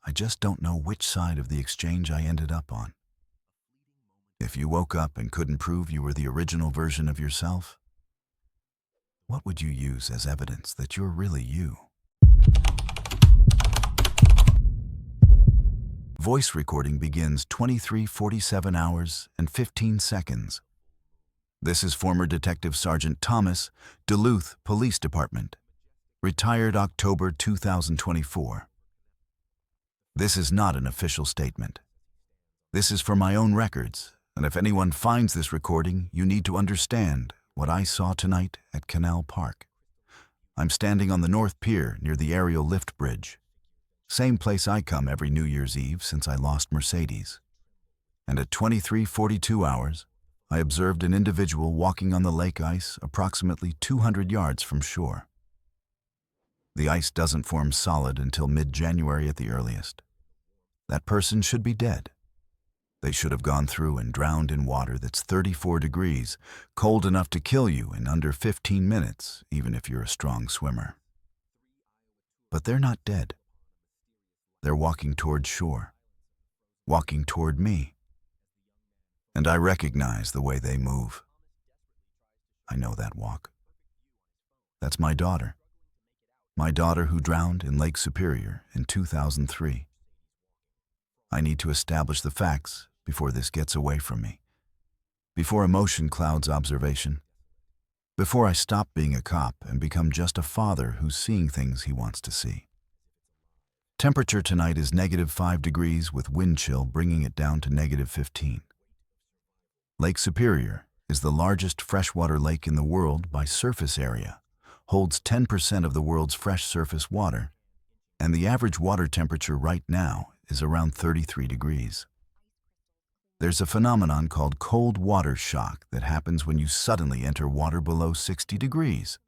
I just don't know which side of the exchange I ended up on. If you woke up and couldn't prove you were the original version of yourself, what would you use as evidence that you're really you? Voice recording begins 23:47 hours and 15 seconds. This is former Detective Sergeant Thomas, Duluth Police Department, retired October 2024. This is not an official statement. This is for my own records, and if anyone finds this recording, you need to understand what I saw tonight at Canal Park. I'm standing on the North Pier near the aerial lift bridge. Same place I come every New Year's Eve since I lost Mercedes. And at 23:42 hours, I observed an individual walking on the lake ice approximately 200 yards from shore. The ice doesn't form solid until mid-January at the earliest. That person should be dead. They should have gone through and drowned in water that's 34 degrees, cold enough to kill you in under 15 minutes, even if you're a strong swimmer. But they're not dead. They're walking toward shore, walking toward me. And I recognize the way they move. I know that walk. That's my daughter who drowned in Lake Superior in 2003. I need to establish the facts before this gets away from me, before emotion clouds observation, before I stop being a cop and become just a father who's seeing things he wants to see. Temperature tonight is -5 degrees with wind chill bringing it down to -15. Lake Superior is the largest freshwater lake in the world by surface area, holds 10% of the world's fresh surface water, and the average water temperature right now is around 33 degrees. There's a phenomenon called cold water shock that happens when you suddenly enter water below 60 degrees.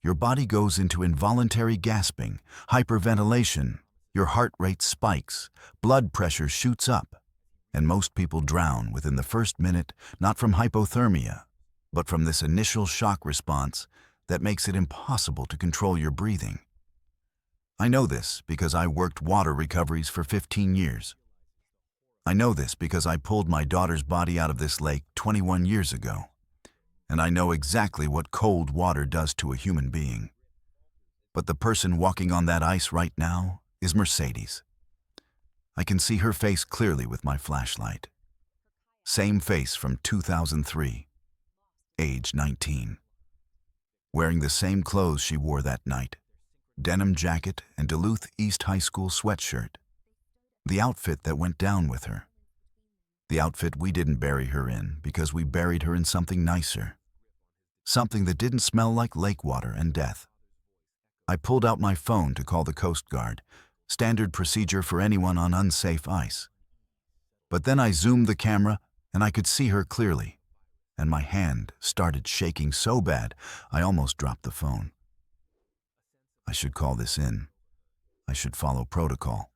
Your body goes into involuntary gasping, hyperventilation, your heart rate spikes, blood pressure shoots up, and most people drown within the first minute, not from hypothermia, but from this initial shock response that makes it impossible to control your breathing. I know this because I worked water recoveries for 15 years. I know this because I pulled my daughter's body out of this lake 21 years ago, and I know exactly what cold water does to a human being. But the person walking on that ice right now is Mercedes. I can see her face clearly with my flashlight. Same face from 2003, age 19. Wearing the same clothes she wore that night, denim jacket and Duluth East High School sweatshirt. The outfit that went down with her. The outfit we didn't bury her in because we buried her in something nicer. Something that didn't smell like lake water and death. I pulled out my phone to call the Coast Guard, standard procedure for anyone on unsafe ice. But then I zoomed the camera and I could see her clearly, and my hand started shaking so bad I almost dropped the phone. I should call this in. I should follow protocol.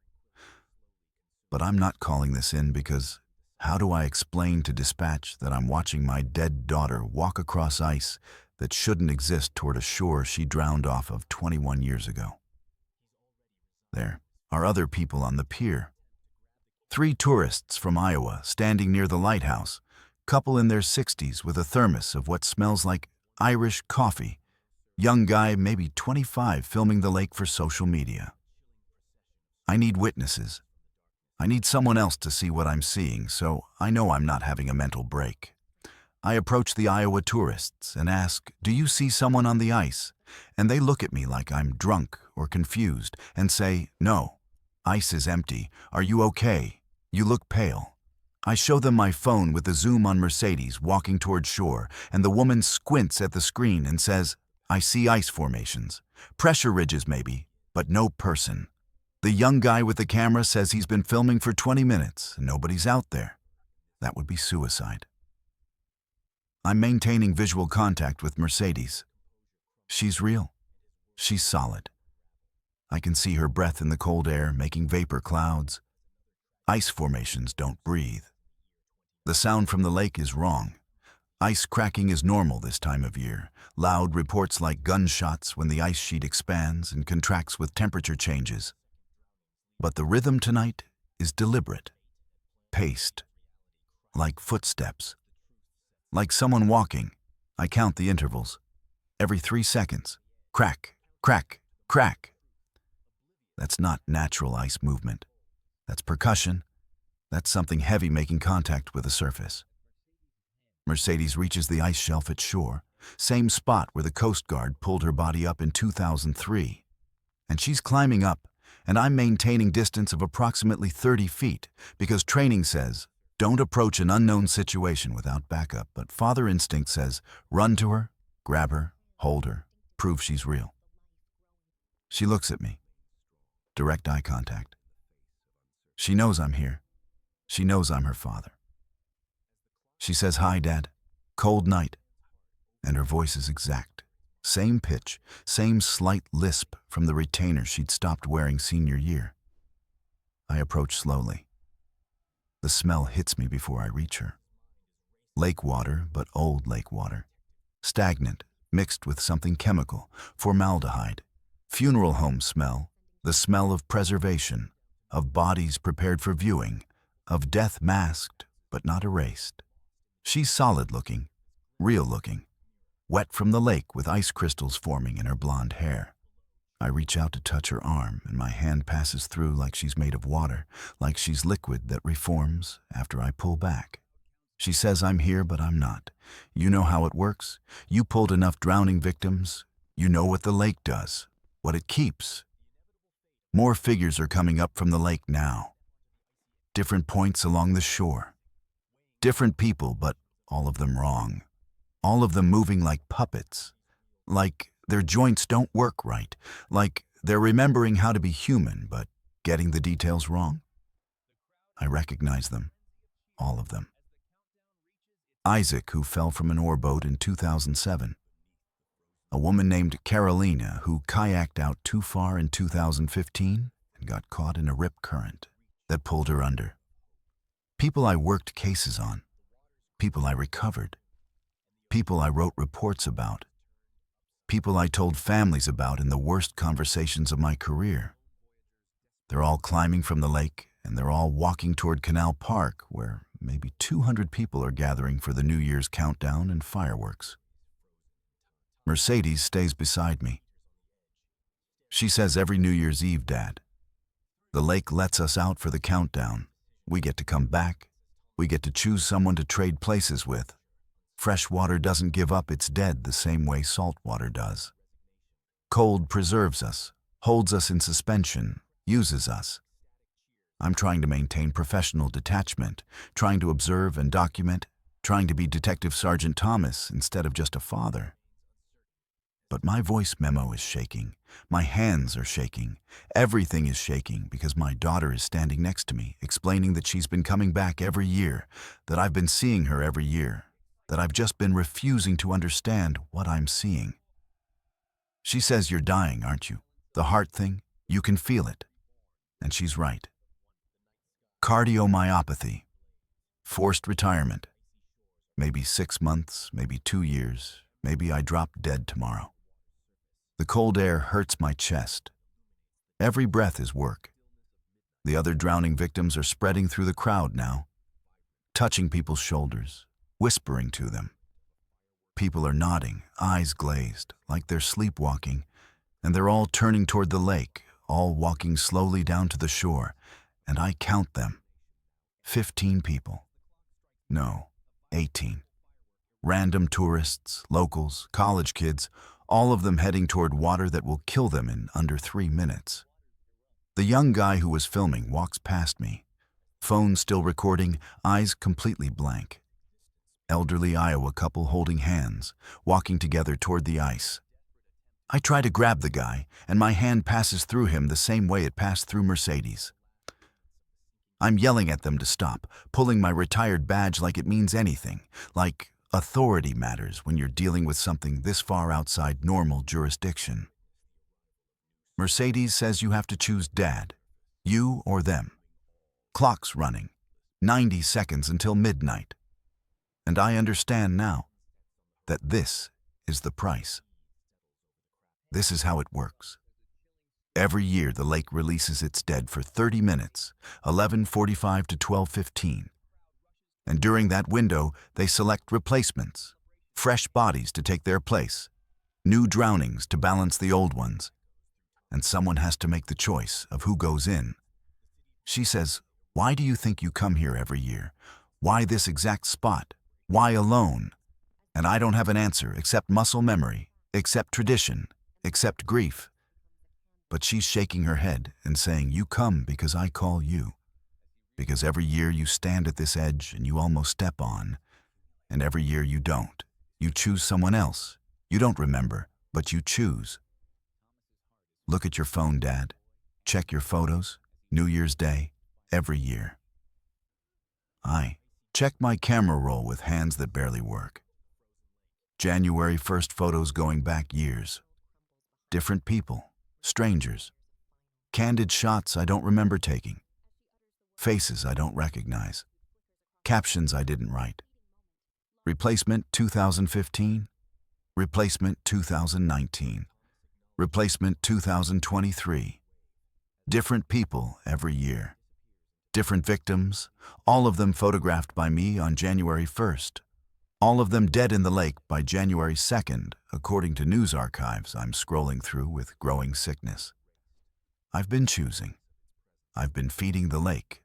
But I'm not calling this in because how do I explain to dispatch that I'm watching my dead daughter walk across ice that shouldn't exist toward a shore she drowned off of 21 years ago? There are other people on the pier. 3 tourists from Iowa standing near the lighthouse, couple in their 60s with a thermos of what smells like Irish coffee. Young guy, maybe 25, filming the lake for social media. I need witnesses. I need someone else to see what I'm seeing, so I know I'm not having a mental break. I approach the Iowa tourists and ask, "Do you see someone on the ice?" And they look at me like I'm drunk or confused and say, "No, ice is empty. Are you okay? You look pale." I show them my phone with the zoom on Mercedes walking toward shore, and the woman squints at the screen and says, "I see ice formations. Pressure ridges maybe, but no person." The young guy with the camera says he's been filming for 20 minutes and nobody's out there. That would be suicide. I'm maintaining visual contact with Mercedes. She's real. She's solid. I can see her breath in the cold air, making vapor clouds. Ice formations don't breathe. The sound from the lake is wrong. Ice cracking is normal this time of year. Loud reports like gunshots when the ice sheet expands and contracts with temperature changes. But the rhythm tonight is deliberate, paced, like footsteps. Like someone walking, I count the intervals. Every 3 seconds, crack, crack, crack. That's not natural ice movement. That's percussion. That's something heavy making contact with the surface. Mercedes reaches the ice shelf at shore, same spot where the Coast Guard pulled her body up in 2003. And she's climbing up, and I'm maintaining distance of approximately 30 feet because training says, don't approach an unknown situation without backup, but father instinct says, run to her, grab her, hold her, prove she's real. She looks at me. Direct eye contact. She knows I'm here. She knows I'm her father. She says, "Hi, Dad. Cold night." And her voice is exact. Same pitch, same slight lisp from the retainer she'd stopped wearing senior year. I approach slowly. The smell hits me before I reach her. Lake water, but old lake water. Stagnant, mixed with something chemical, formaldehyde. Funeral home smell, the smell of preservation, of bodies prepared for viewing, of death masked but not erased. She's solid looking, real looking. Wet from the lake with ice crystals forming in her blonde hair. I reach out to touch her arm, and my hand passes through like she's made of water, like she's liquid that reforms after I pull back. She says I'm here, but I'm not. You know how it works. You pulled enough drowning victims. You know what the lake does, what it keeps. More figures are coming up from the lake now. Different points along the shore. Different people, but all of them wrong. All of them moving like puppets, like their joints don't work right, like they're remembering how to be human, but getting the details wrong. I recognize them, all of them. Isaac, who fell from an oarboat in 2007. A woman named Carolina, who kayaked out too far in 2015 and got caught in a rip current that pulled her under. People I worked cases on. People I recovered. People I wrote reports about. People I told families about in the worst conversations of my career. They're all climbing from the lake, and they're all walking toward Canal Park, where maybe 200 people are gathering for the New Year's countdown and fireworks. Mercedes stays beside me. She says every New Year's Eve, Dad. The lake lets us out for the countdown. We get to come back. We get to choose someone to trade places with. Fresh water doesn't give up its dead the same way salt water does. Cold preserves us, holds us in suspension, uses us. I'm trying to maintain professional detachment, trying to observe and document, trying to be Detective Sergeant Thomas instead of just a father. But my voice memo is shaking. My hands are shaking. Everything is shaking because my daughter is standing next to me, explaining that she's been coming back every year, that I've been seeing her every year, that I've just been refusing to understand what I'm seeing. She says, "You're dying, aren't you? The heart thing, you can feel it." And she's right. Cardiomyopathy. Forced retirement. Maybe 6 months, maybe 2 years, maybe I drop dead tomorrow. The cold air hurts my chest. Every breath is work. The other drowning victims are spreading through the crowd now, touching people's shoulders, whispering to them. People are nodding, eyes glazed, like they're sleepwalking, and they're all turning toward the lake, all walking slowly down to the shore, and I count them. 15 people. No, 18. Random tourists, locals, college kids, all of them heading toward water that will kill them in under 3 minutes. The young guy who was filming walks past me, phone still recording, eyes completely blank. Elderly Iowa couple holding hands, walking together toward the ice. I try to grab the guy, and my hand passes through him the same way it passed through Mercedes. I'm yelling at them to stop, pulling my retired badge like it means anything, like authority matters when you're dealing with something this far outside normal jurisdiction. Mercedes says you have to choose Dad, you or them. Clock's running, 90 seconds until midnight. And I understand now that this is the price. This is how it works. Every year the lake releases its dead for 30 minutes, 11:45 to 12:15. And during that window, they select replacements, fresh bodies to take their place, new drownings to balance the old ones. And someone has to make the choice of who goes in. She says, "Why do you think you come here every year? Why this exact spot? Why alone?" And I don't have an answer except muscle memory, except tradition, except grief. But she's shaking her head and saying, "You come because I call you. Because every year you stand at this edge and you almost step on. And every year you don't. You choose someone else. You don't remember, but you choose. Look at your phone, Dad. Check your photos, New Year's Day, every year." I check my camera roll with hands that barely work. January 1st photos going back years. Different people, strangers. Candid shots I don't remember taking. Faces I don't recognize. Captions I didn't write. Replacement 2015. Replacement 2019. Replacement 2023. Different people every year. Different victims, all of them photographed by me on January 1st. All of them dead in the lake by January 2nd, according to news archives I'm scrolling through with growing sickness. I've been choosing. I've been feeding the lake.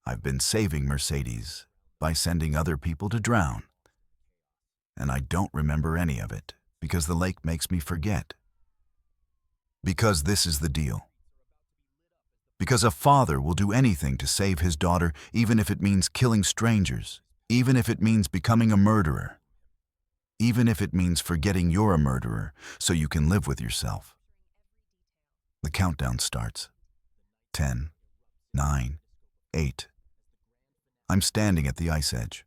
I've been saving Mercedes by sending other people to drown. And I don't remember any of it because the lake makes me forget. Because this is the deal. Because a father will do anything to save his daughter, even if it means killing strangers, even if it means becoming a murderer, even if it means forgetting you're a murderer so you can live with yourself. The countdown starts. 10, 9, 8. I'm standing at the ice edge.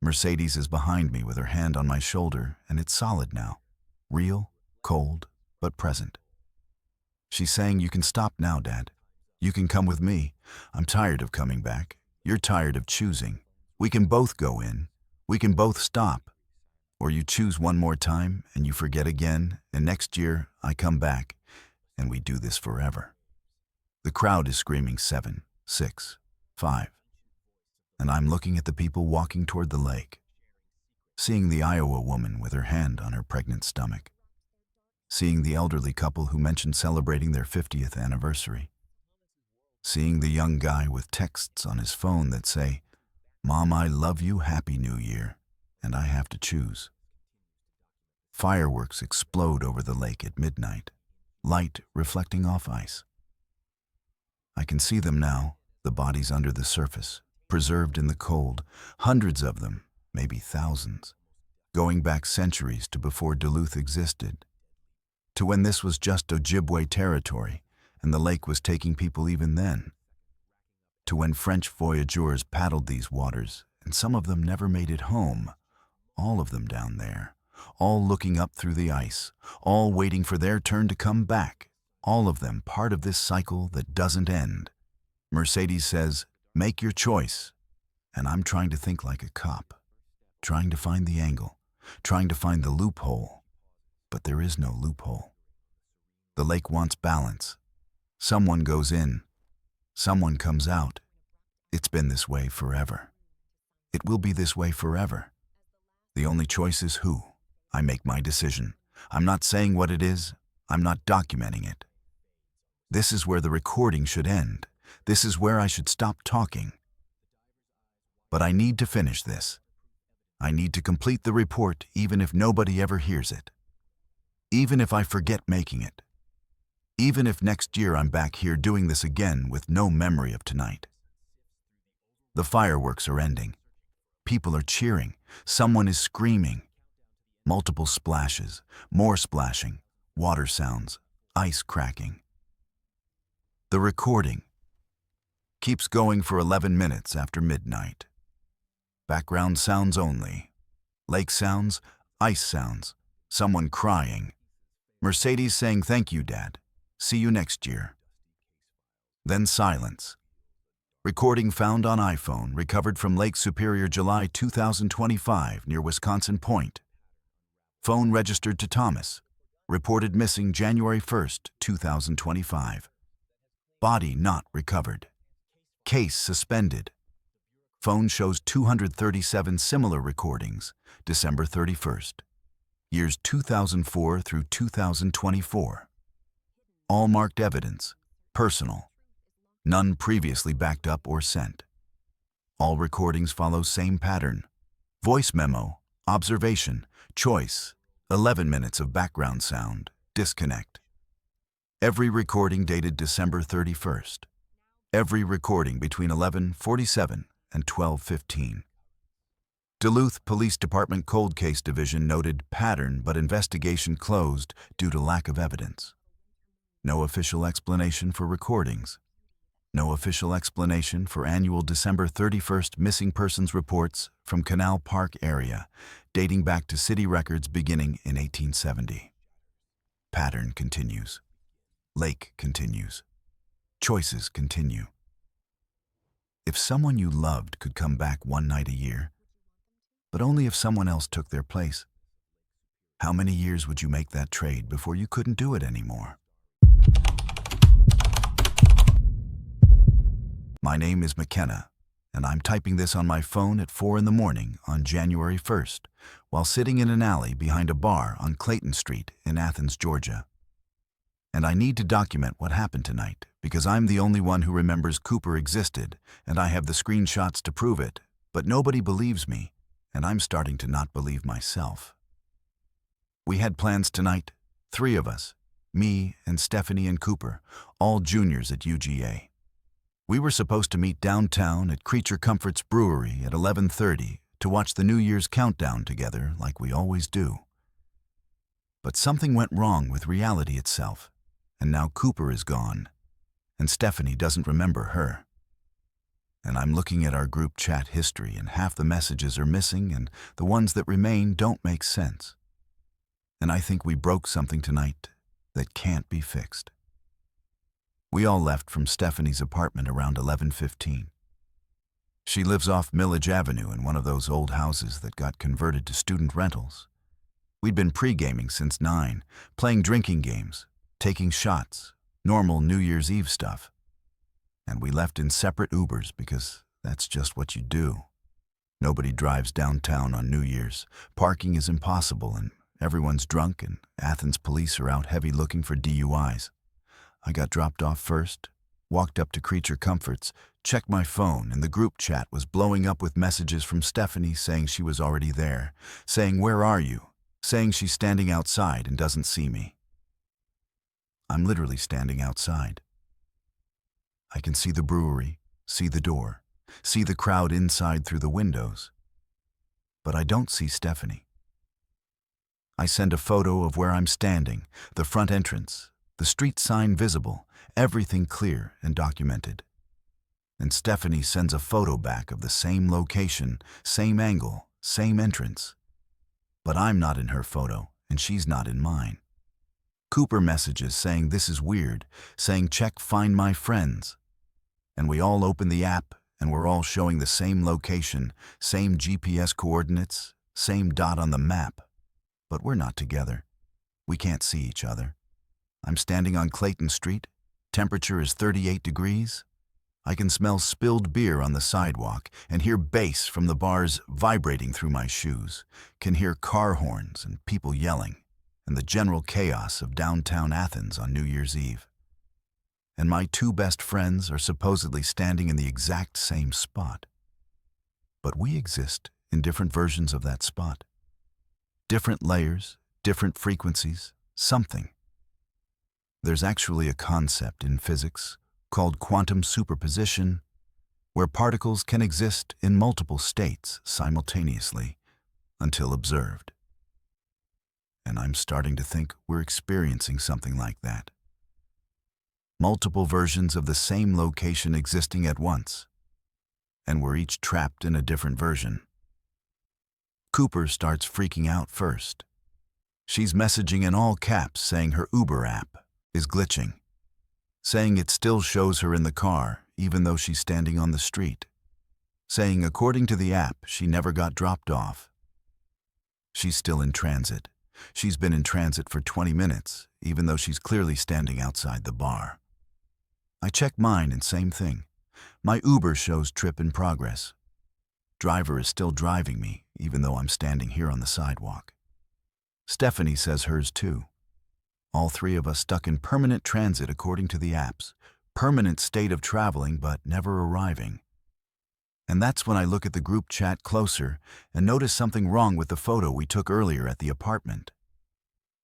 Mercedes is behind me with her hand on my shoulder, and it's solid now. Real, cold, but present. She's saying, "You can stop now, Dad. You can come with me. I'm tired of coming back. You're tired of choosing. We can both go in. We can both stop. Or you choose one more time, and you forget again, and next year I come back, and we do this forever." The crowd is screaming 7, 6, 5. And I'm looking at the people walking toward the lake, seeing the Iowa woman with her hand on her pregnant stomach, seeing the elderly couple who mentioned celebrating their 50th anniversary, Seeing the young guy with texts on his phone that say, "Mom, I love you, Happy New Year," and I have to choose. Fireworks explode over the lake at midnight, light reflecting off ice. I can see them now, the bodies under the surface, preserved in the cold, hundreds of them, maybe thousands, going back centuries to before Duluth existed, to when this was just Ojibwe territory and the lake was taking people even then, to when French voyageurs paddled these waters and some of them never made it home, all of them down there, all looking up through the ice, all waiting for their turn to come back, all of them part of this cycle that doesn't end. Mercedes says, "Make your choice," and I'm trying to think like a cop, trying to find the angle, trying to find the loophole, but there is no loophole. The lake wants balance. Someone goes in, someone comes out. It's been this way forever. It will be this way forever. The only choice is who. I make my decision. I'm not saying what it is. I'm not documenting it. This is where the recording should end. This is where I should stop talking. But I need to finish this. I need to complete the report even if nobody ever hears it. Even if I forget making it. Even if next year I'm back here doing this again with no memory of tonight. The fireworks are ending. People are cheering. Someone is screaming. Multiple splashes, more splashing, water sounds, ice cracking. The recording keeps going for 11 minutes after midnight. Background sounds only. Lake sounds, ice sounds, someone crying. Mercedes saying, "Thank you, Dad. See you next year." Then silence. Recording found on iPhone, recovered from Lake Superior, July 2025, near Wisconsin Point. Phone registered to Thomas. Reported missing January 1st, 2025. Body not recovered. Case suspended. Phone shows 237 similar recordings, December 31st. Years 2004 through 2024. All marked evidence, personal. None previously backed up or sent. All recordings follow same pattern. Voice memo, observation, choice, 11 minutes of background sound, disconnect. Every recording dated December 31st. Every recording between 11:47 and 12:15. Duluth Police Department Cold Case Division noted pattern but investigation closed due to lack of evidence. No official explanation for recordings. No official explanation for annual December 31st missing persons reports from Canal Park area, dating back to city records beginning in 1870. Pattern continues. Lake continues. Choices continue. If someone you loved could come back one night a year, but only if someone else took their place, how many years would you make that trade before you couldn't do it anymore? My name is McKenna, and I'm typing this on my phone at 4 in the morning on January 1st, while sitting in an alley behind a bar on Clayton Street in Athens, Georgia. And I need to document what happened tonight, because I'm the only one who remembers Cooper existed, and I have the screenshots to prove it, but nobody believes me, and I'm starting to not believe myself. We had plans tonight, 3 of us, me and Stephanie and Cooper, all juniors at UGA. We were supposed to meet downtown at Creature Comforts Brewery at 11:30 to watch the New Year's countdown together like we always do. But something went wrong with reality itself, and now Cooper is gone, and Stephanie doesn't remember her. And I'm looking at our group chat history, and half the messages are missing, and the ones that remain don't make sense. And I think we broke something tonight that can't be fixed. We all left from Stephanie's apartment around 11:15. She lives off Millage Avenue in one of those old houses that got converted to student rentals. We'd been pre-gaming since 9, playing drinking games, taking shots, normal New Year's Eve stuff. And we left in separate Ubers because that's just what you do. Nobody drives downtown on New Year's. Parking is impossible and everyone's drunk, and Athens police are out heavy looking for DUIs. I got dropped off first, Walked up to Creature Comforts, checked my phone, and the group chat was blowing up with messages from Stephanie saying she was already there, saying, "Where are you?" saying she's standing outside and doesn't see me. I'm literally standing outside. I can see the brewery, see the door, see the crowd inside through the windows. But I don't see Stephanie. I send a photo of where I'm standing, the front entrance, the street sign visible, everything clear and documented. And Stephanie sends a photo back of the same location, same angle, same entrance. But I'm not in her photo, and she's not in mine. Cooper messages saying this is weird, saying check Find My Friends. And we all open the app, and we're all showing the same location, same GPS coordinates, same dot on the map. But we're not together. We can't see each other. I'm standing on Clayton Street. Temperature is 38 degrees. I can smell spilled beer on the sidewalk and hear bass from the bars vibrating through my shoes, can hear car horns and people yelling, and the general chaos of downtown Athens on New Year's Eve. And my two best friends are supposedly standing in the exact same spot. But we exist in different versions of that spot. Different layers, different frequencies, something. There's actually a concept in physics called quantum superposition, where particles can exist in multiple states simultaneously until observed. And I'm starting to think we're experiencing something like that. Multiple versions of the same location existing at once, and we're each trapped in a different version. Cooper starts freaking out first. She's messaging in all caps saying her Uber app is glitching, saying it still shows her in the car even though she's standing on the street, saying according to the app she never got dropped off. She's still in transit. She's been in transit for 20 minutes, even though she's clearly standing outside the bar. I check mine and same thing. My Uber shows trip in progress. Driver is still driving me, even though I'm standing here on the sidewalk. Stephanie says hers too. All three of us stuck in permanent transit according to the apps, permanent state of traveling but never arriving. And that's when I look at the group chat closer and notice something wrong with the photo we took earlier at the apartment.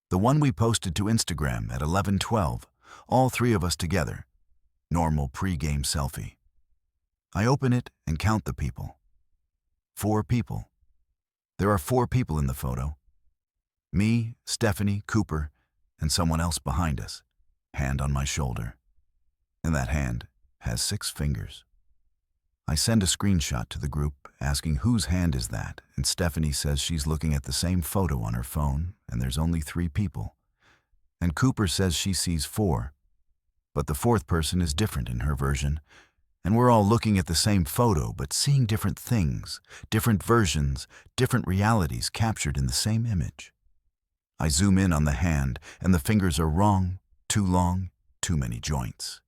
The one we posted to Instagram at 11:12, all three of us together. Normal pre-game selfie. I open it and count the people. 4 people. There are 4 people in the photo. Me, Stephanie, Cooper, and someone else behind us, hand on my shoulder. And that hand has 6 fingers. I send a screenshot to the group asking whose hand is that, and Stephanie says she's looking at the same photo on her phone and there's only 3 people. And Cooper says she sees 4, but the 4th person is different in her version, and we're all looking at the same photo but seeing different things, different versions, different realities captured in the same image. I zoom in on the hand, and the fingers are wrong, too long, too many joints.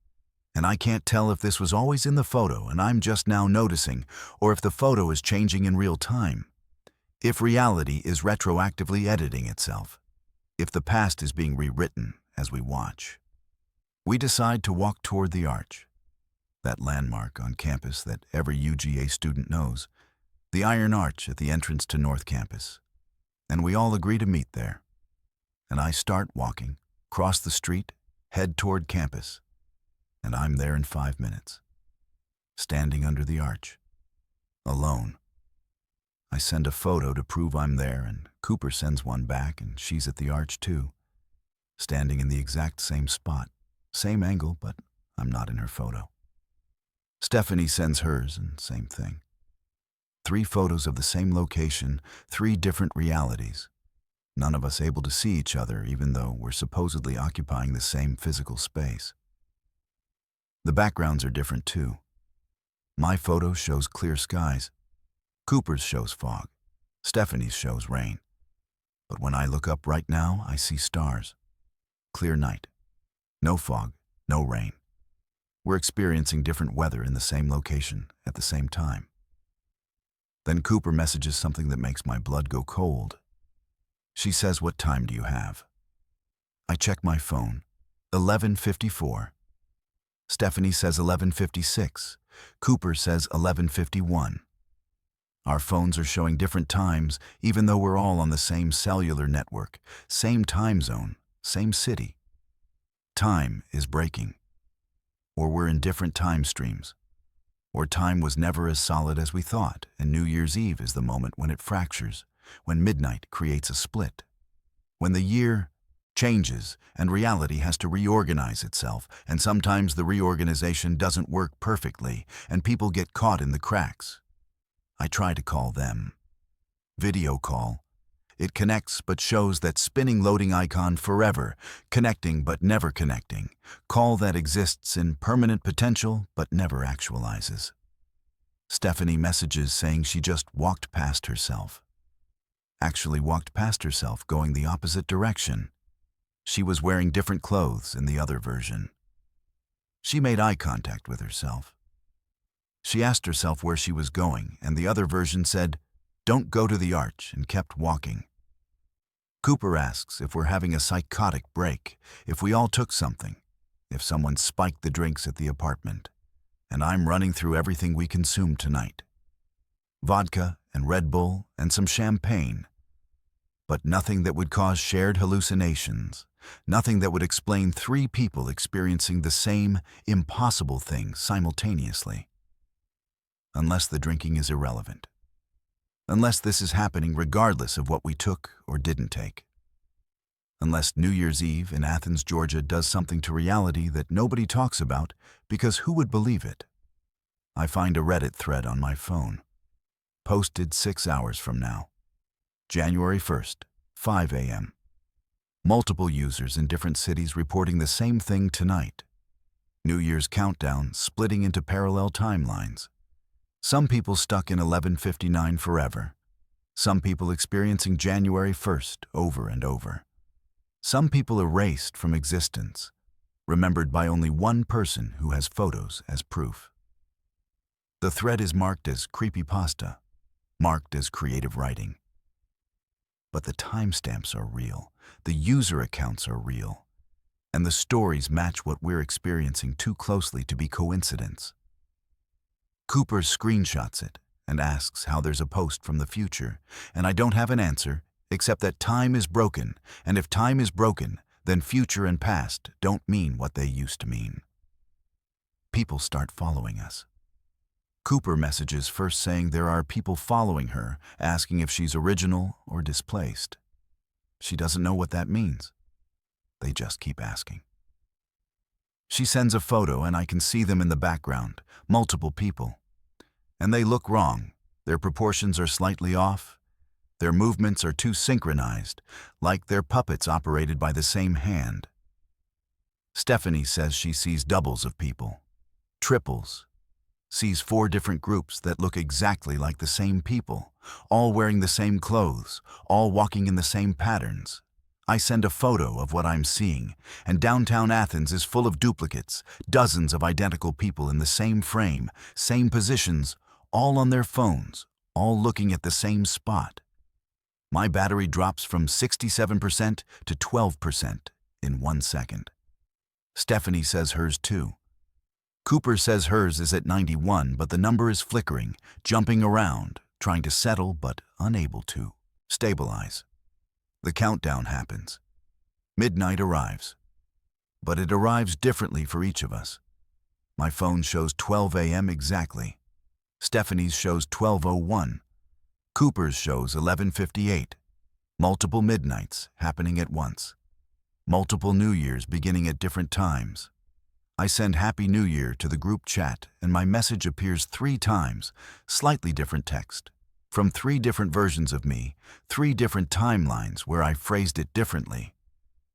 And I can't tell if this was always in the photo and I'm just now noticing, or if the photo is changing in real time. If reality is retroactively editing itself. If the past is being rewritten as we watch. We decide to walk toward the arch, that landmark on campus that every UGA student knows, the Iron Arch at the entrance to North Campus. And we all agree to meet there. And I start walking, cross the street, head toward campus. And I'm there in 5 minutes, standing under the arch, alone. I send a photo to prove I'm there, and Cooper sends one back, and she's at the arch too, standing in the exact same spot, same angle, but I'm not in her photo. Stephanie sends hers, and same thing. 3 photos of the same location, 3 different realities. None of us able to see each other, even though we're supposedly occupying the same physical space. The backgrounds are different too. My photo shows clear skies. Cooper's shows fog. Stephanie's shows rain. But when I look up right now, I see stars. Clear night. No fog, no rain. We're experiencing different weather in the same location at the same time. Then Cooper messages something that makes my blood go cold. She says, "What time do you have?" I check my phone. 11:54. Stephanie says 11:56. Cooper says 11:51. Our phones are showing different times, even though we're all on the same cellular network, same time zone, same city. Time is breaking. Or we're in different time streams. Or time was never as solid as we thought, and New Year's Eve is the moment when it fractures, when midnight creates a split. When the year changes and reality has to reorganize itself, and sometimes the reorganization doesn't work perfectly, and people get caught in the cracks. I try to call them. Video call. It connects but shows that spinning loading icon forever, connecting but never connecting. Call that exists in permanent potential but never actualizes. Stephanie messages saying she just walked past herself. Actually walked past herself going the opposite direction. She was wearing different clothes in the other version. She made eye contact with herself. She asked herself where she was going, and the other version said, "Don't go to the arch," and kept walking. Cooper asks if we're having a psychotic break, if we all took something, if someone spiked the drinks at the apartment. And I'm running through everything we consumed tonight. Vodka and Red Bull and some champagne. But nothing that would cause shared hallucinations. Nothing that would explain three people experiencing the same impossible thing simultaneously. Unless the drinking is irrelevant. Unless this is happening regardless of what we took or didn't take. Unless New Year's Eve in Athens, Georgia does something to reality that nobody talks about, because who would believe it? I find a Reddit thread on my phone. Posted 6 hours from now. January 1st, 5 a.m. Multiple users in different cities reporting the same thing tonight. New Year's countdown splitting into parallel timelines. Some people stuck in 11:59 forever. Some people experiencing January 1st over and over. Some people erased from existence, remembered by only one person who has photos as proof. The thread is marked as creepypasta, marked as creative writing. But the timestamps are real, the user accounts are real, and the stories match what we're experiencing too closely to be coincidence. Cooper screenshots it and asks how there's a post from the future, and I don't have an answer except that time is broken, and if time is broken, then future and past don't mean what they used to mean. People start following us. Cooper messages first saying there are people following her, asking if she's original or displaced. She doesn't know what that means. They just keep asking. She sends a photo and I can see them in the background, multiple people. And they look wrong. Their proportions are slightly off. Their movements are too synchronized, like they're puppets operated by the same hand. Stephanie says she sees doubles of people, triples, sees 4 different groups that look exactly like the same people, all wearing the same clothes, all walking in the same patterns. I send a photo of what I'm seeing, and downtown Athens is full of duplicates, dozens of identical people in the same frame, same positions, all on their phones, all looking at the same spot. My battery drops from 67% to 12% in 1 second. Stephanie says hers too. Cooper says hers is at 91, but the number is flickering, jumping around, trying to settle but unable to stabilize. The countdown happens. Midnight arrives. But it arrives differently for each of us. My phone shows 12 a.m. exactly. Stephanie's shows 12:01. Cooper's shows 11:58. Multiple midnights happening at once. Multiple New Years beginning at different times. I send Happy New Year to the group chat and my message appears 3 times, slightly different text. From 3 different versions of me, 3 different timelines where I phrased it differently.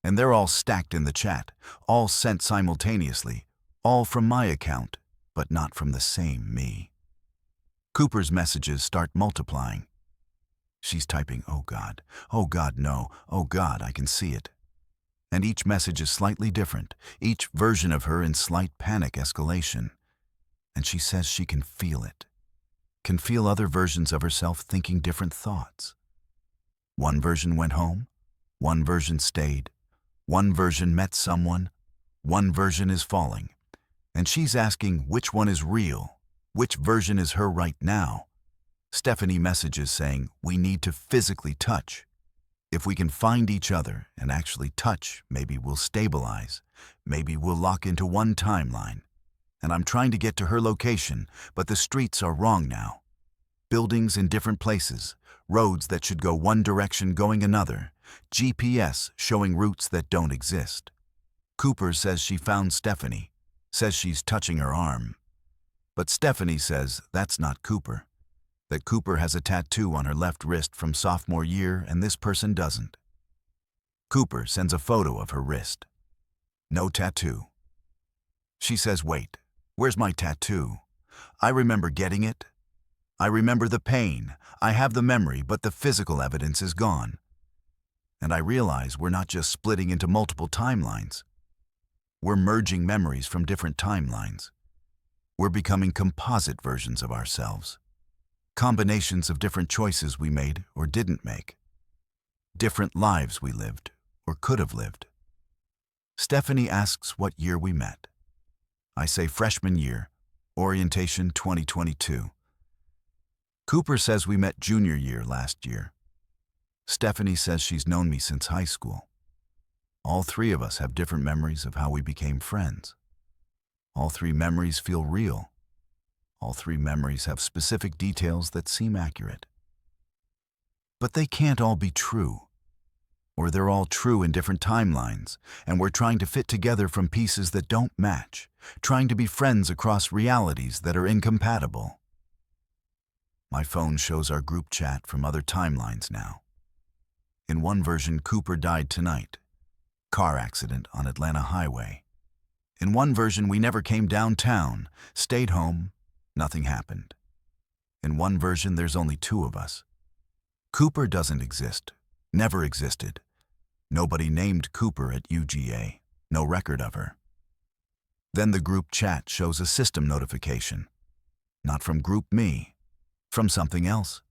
And they're all stacked in the chat, all sent simultaneously, all from my account, but not from the same me. Cooper's messages start multiplying. She's typing, oh God, no, oh God, I can see it. And each message is slightly different, each version of her in slight panic escalation. And she says she can feel it. Can feel other versions of herself thinking different thoughts. One version went home, one version stayed, one version met someone, one version is falling, And she's asking which one is real, which version is her right now. Stephanie messages saying we need to physically touch. If we can find each other and actually touch, maybe we'll stabilize. Maybe we'll lock into one timeline. And I'm trying to get to her location, but the streets are wrong now. Buildings in different places, roads that should go one direction going another, GPS showing routes that don't exist. Cooper says she found Stephanie, says she's touching her arm. But Stephanie says that's not Cooper, that Cooper has a tattoo on her left wrist from sophomore year and this person doesn't. Cooper sends a photo of her wrist. No tattoo. She says, wait, where's my tattoo? I remember getting it. I remember the pain. I have the memory, but the physical evidence is gone. And I realize we're not just splitting into multiple timelines. We're merging memories from different timelines. We're becoming composite versions of ourselves. Combinations of different choices we made or didn't make. Different lives we lived or could have lived. Stephanie asks what year we met. I say freshman year, orientation 2022. Cooper says we met junior year last year. Stephanie says she's known me since high school. All three of us have different memories of how we became friends. All three memories feel real. All three memories have specific details that seem accurate. But they can't all be true. Or they're all true in different timelines, and we're trying to fit together from pieces that don't match, trying to be friends across realities that are incompatible. My phone shows our group chat from other timelines now. In one version, Cooper died tonight. Car accident on Atlanta Highway. In one version, we never came downtown, stayed home, nothing happened. In one version, there's only two of us. Cooper doesn't exist, never existed. Nobody named Cooper at UGA, no record of her. Then the group chat shows a system notification. Not from Group Me, from something else.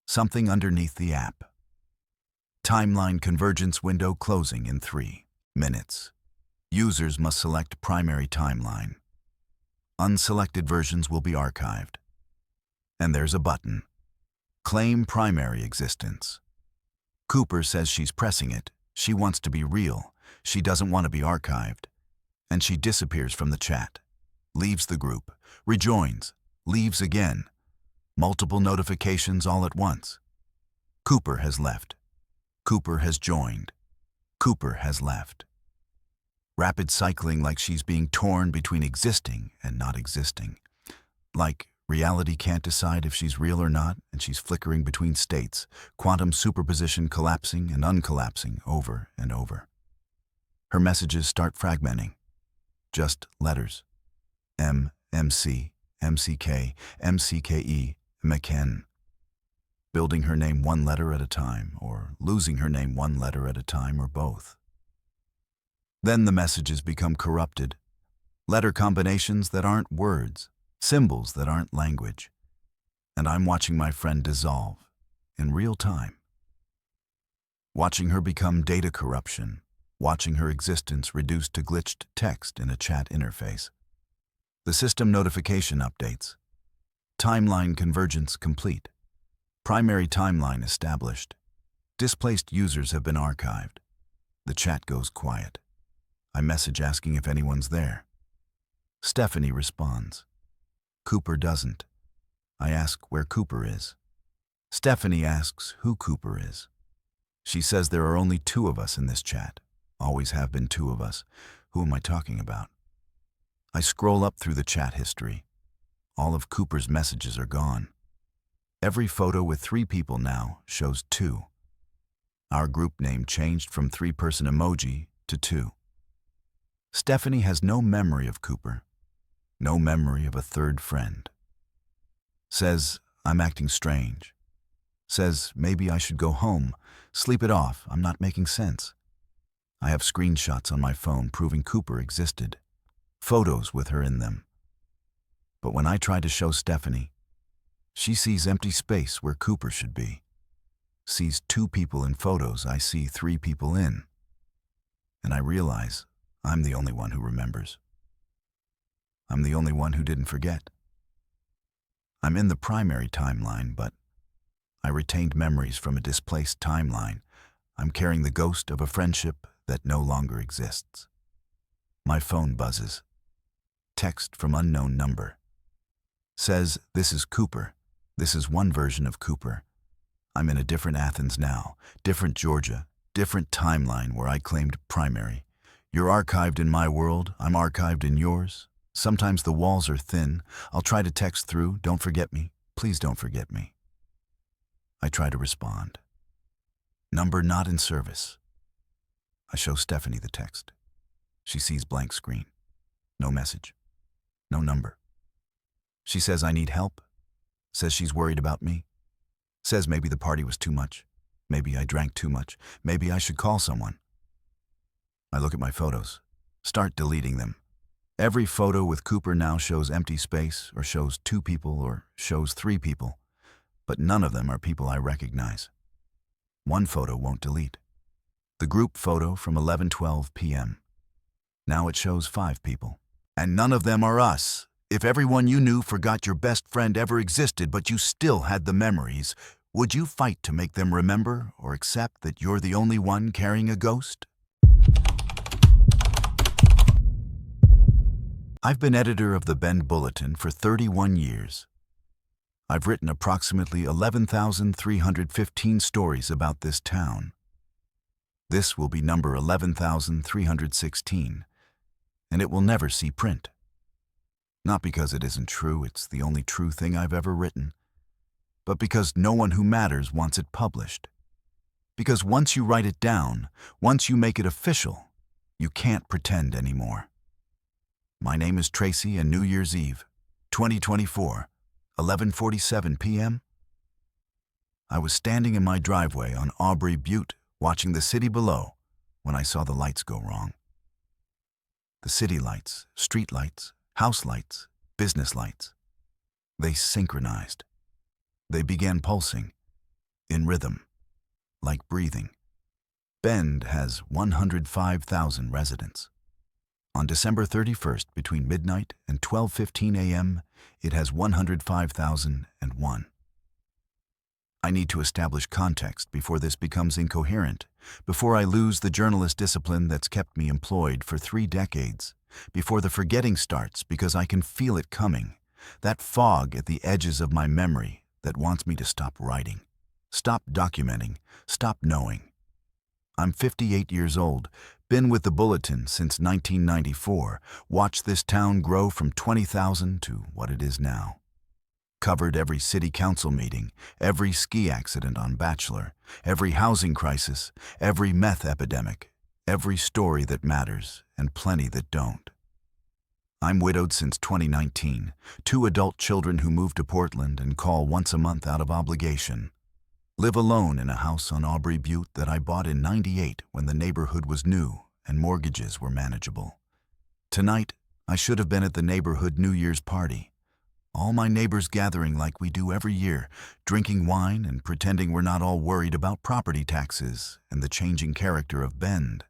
Something underneath the app. Timeline convergence window closing in 3 minutes. Users must select primary timeline. Unselected versions will be archived. And there's a button. Claim primary existence. Cooper says she's pressing it. She wants to be real. She doesn't want to be archived. And she disappears from the chat. Leaves the group. Rejoins. Leaves again. Multiple notifications all at once. Cooper has left. Cooper has joined. Cooper has left. Rapid cycling like she's being torn between existing and not existing. Like reality can't decide if she's real or not, and she's flickering between states, quantum superposition collapsing and uncollapsing over and over. Her messages start fragmenting. Just letters. M, MC, MCK, MCKE, McKen. Building her name one letter at a time, or losing her name one letter at a time, or both. Then the messages become corrupted. Letter combinations that aren't words, symbols that aren't language. And I'm watching my friend dissolve, in real time. Watching her become data corruption, watching her existence reduced to glitched text in a chat interface. The system notification updates. Timeline convergence complete. Primary timeline established. Displaced users have been archived. The chat goes quiet. I message asking if anyone's there. Stephanie responds. Cooper doesn't. I ask where Cooper is. Stephanie asks who Cooper is. She says there are only 2 of us in this chat. Always have been 2 of us. Who am I talking about? I scroll up through the chat history. All of Cooper's messages are gone. Every photo with 3 people now shows 2. Our group name changed from 3-person emoji to 2. Stephanie has no memory of Cooper, no memory of a third friend. Says, I'm acting strange. Says, maybe I should go home, sleep it off, I'm not making sense. I have screenshots on my phone proving Cooper existed, photos with her in them. But when I try to show Stephanie, she sees empty space where Cooper should be. Sees 2 people in photos I see 3 people in. And I realize I'm the only one who remembers. I'm the only one who didn't forget. I'm in the primary timeline, but I retained memories from a displaced timeline. I'm carrying the ghost of a friendship that no longer exists. My phone buzzes. Text from unknown number. Says, "This is Cooper. This is one version of Cooper. I'm in a different Athens now, different Georgia, different timeline where I claimed primary. You're archived in my world, I'm archived in yours. Sometimes the walls are thin. I'll try to text through, don't forget me. Please don't forget me." I try to respond. Number not in service. I show Stephanie the text. She sees blank screen. No message. No number. She says I need help. Says she's worried about me. Says maybe the party was too much. Maybe I drank too much. Maybe I should call someone. I look at my photos. Start deleting them. Every photo with Cooper now shows empty space, or shows 2 people, or shows 3 people. But none of them are people I recognize. One photo won't delete. The group photo from 11:12 p.m. Now it shows 5 people. And none of them are us. If everyone you knew forgot your best friend ever existed, but you still had the memories, would you fight to make them remember or accept that you're the only one carrying a ghost? I've been editor of the Bend Bulletin for 31 years. I've written approximately 11,315 stories about this town. This will be number 11,316, and it will never see print. Not because it isn't true, it's the only true thing I've ever written, but because no one who matters wants it published. Because once you write it down, once you make it official, you can't pretend anymore. My name is Tracy, and New Year's Eve, 2024, 11:47 p.m. I was standing in my driveway on Aubrey Butte, watching the city below, when I saw the lights go wrong. The city lights, street lights, house lights, business lights. They synchronized. They began pulsing, in rhythm, like breathing. Bend has 105,000 residents. On December 31st, between midnight and 12:15 a.m., it has 105,001. I need to establish context before this becomes incoherent, before I lose the journalist discipline that's kept me employed for 3 decades, before the forgetting starts because I can feel it coming, that fog at the edges of my memory that wants me to stop writing, stop documenting, stop knowing. I'm 58 years old, been with the Bulletin since 1994, watched this town grow from 20,000 to what it is now. Covered every city council meeting, every ski accident on Bachelor, every housing crisis, every meth epidemic, every story that matters and plenty that don't. I'm widowed since 2019, 2 adult children who moved to Portland and call once a month out of obligation. Live alone in a house on Aubrey Butte that I bought in '98 when the neighborhood was new and mortgages were manageable. Tonight, I should have been at the neighborhood New Year's party. All my neighbors gathering like we do every year, drinking wine and pretending we're not all worried about property taxes and the changing character of Bend.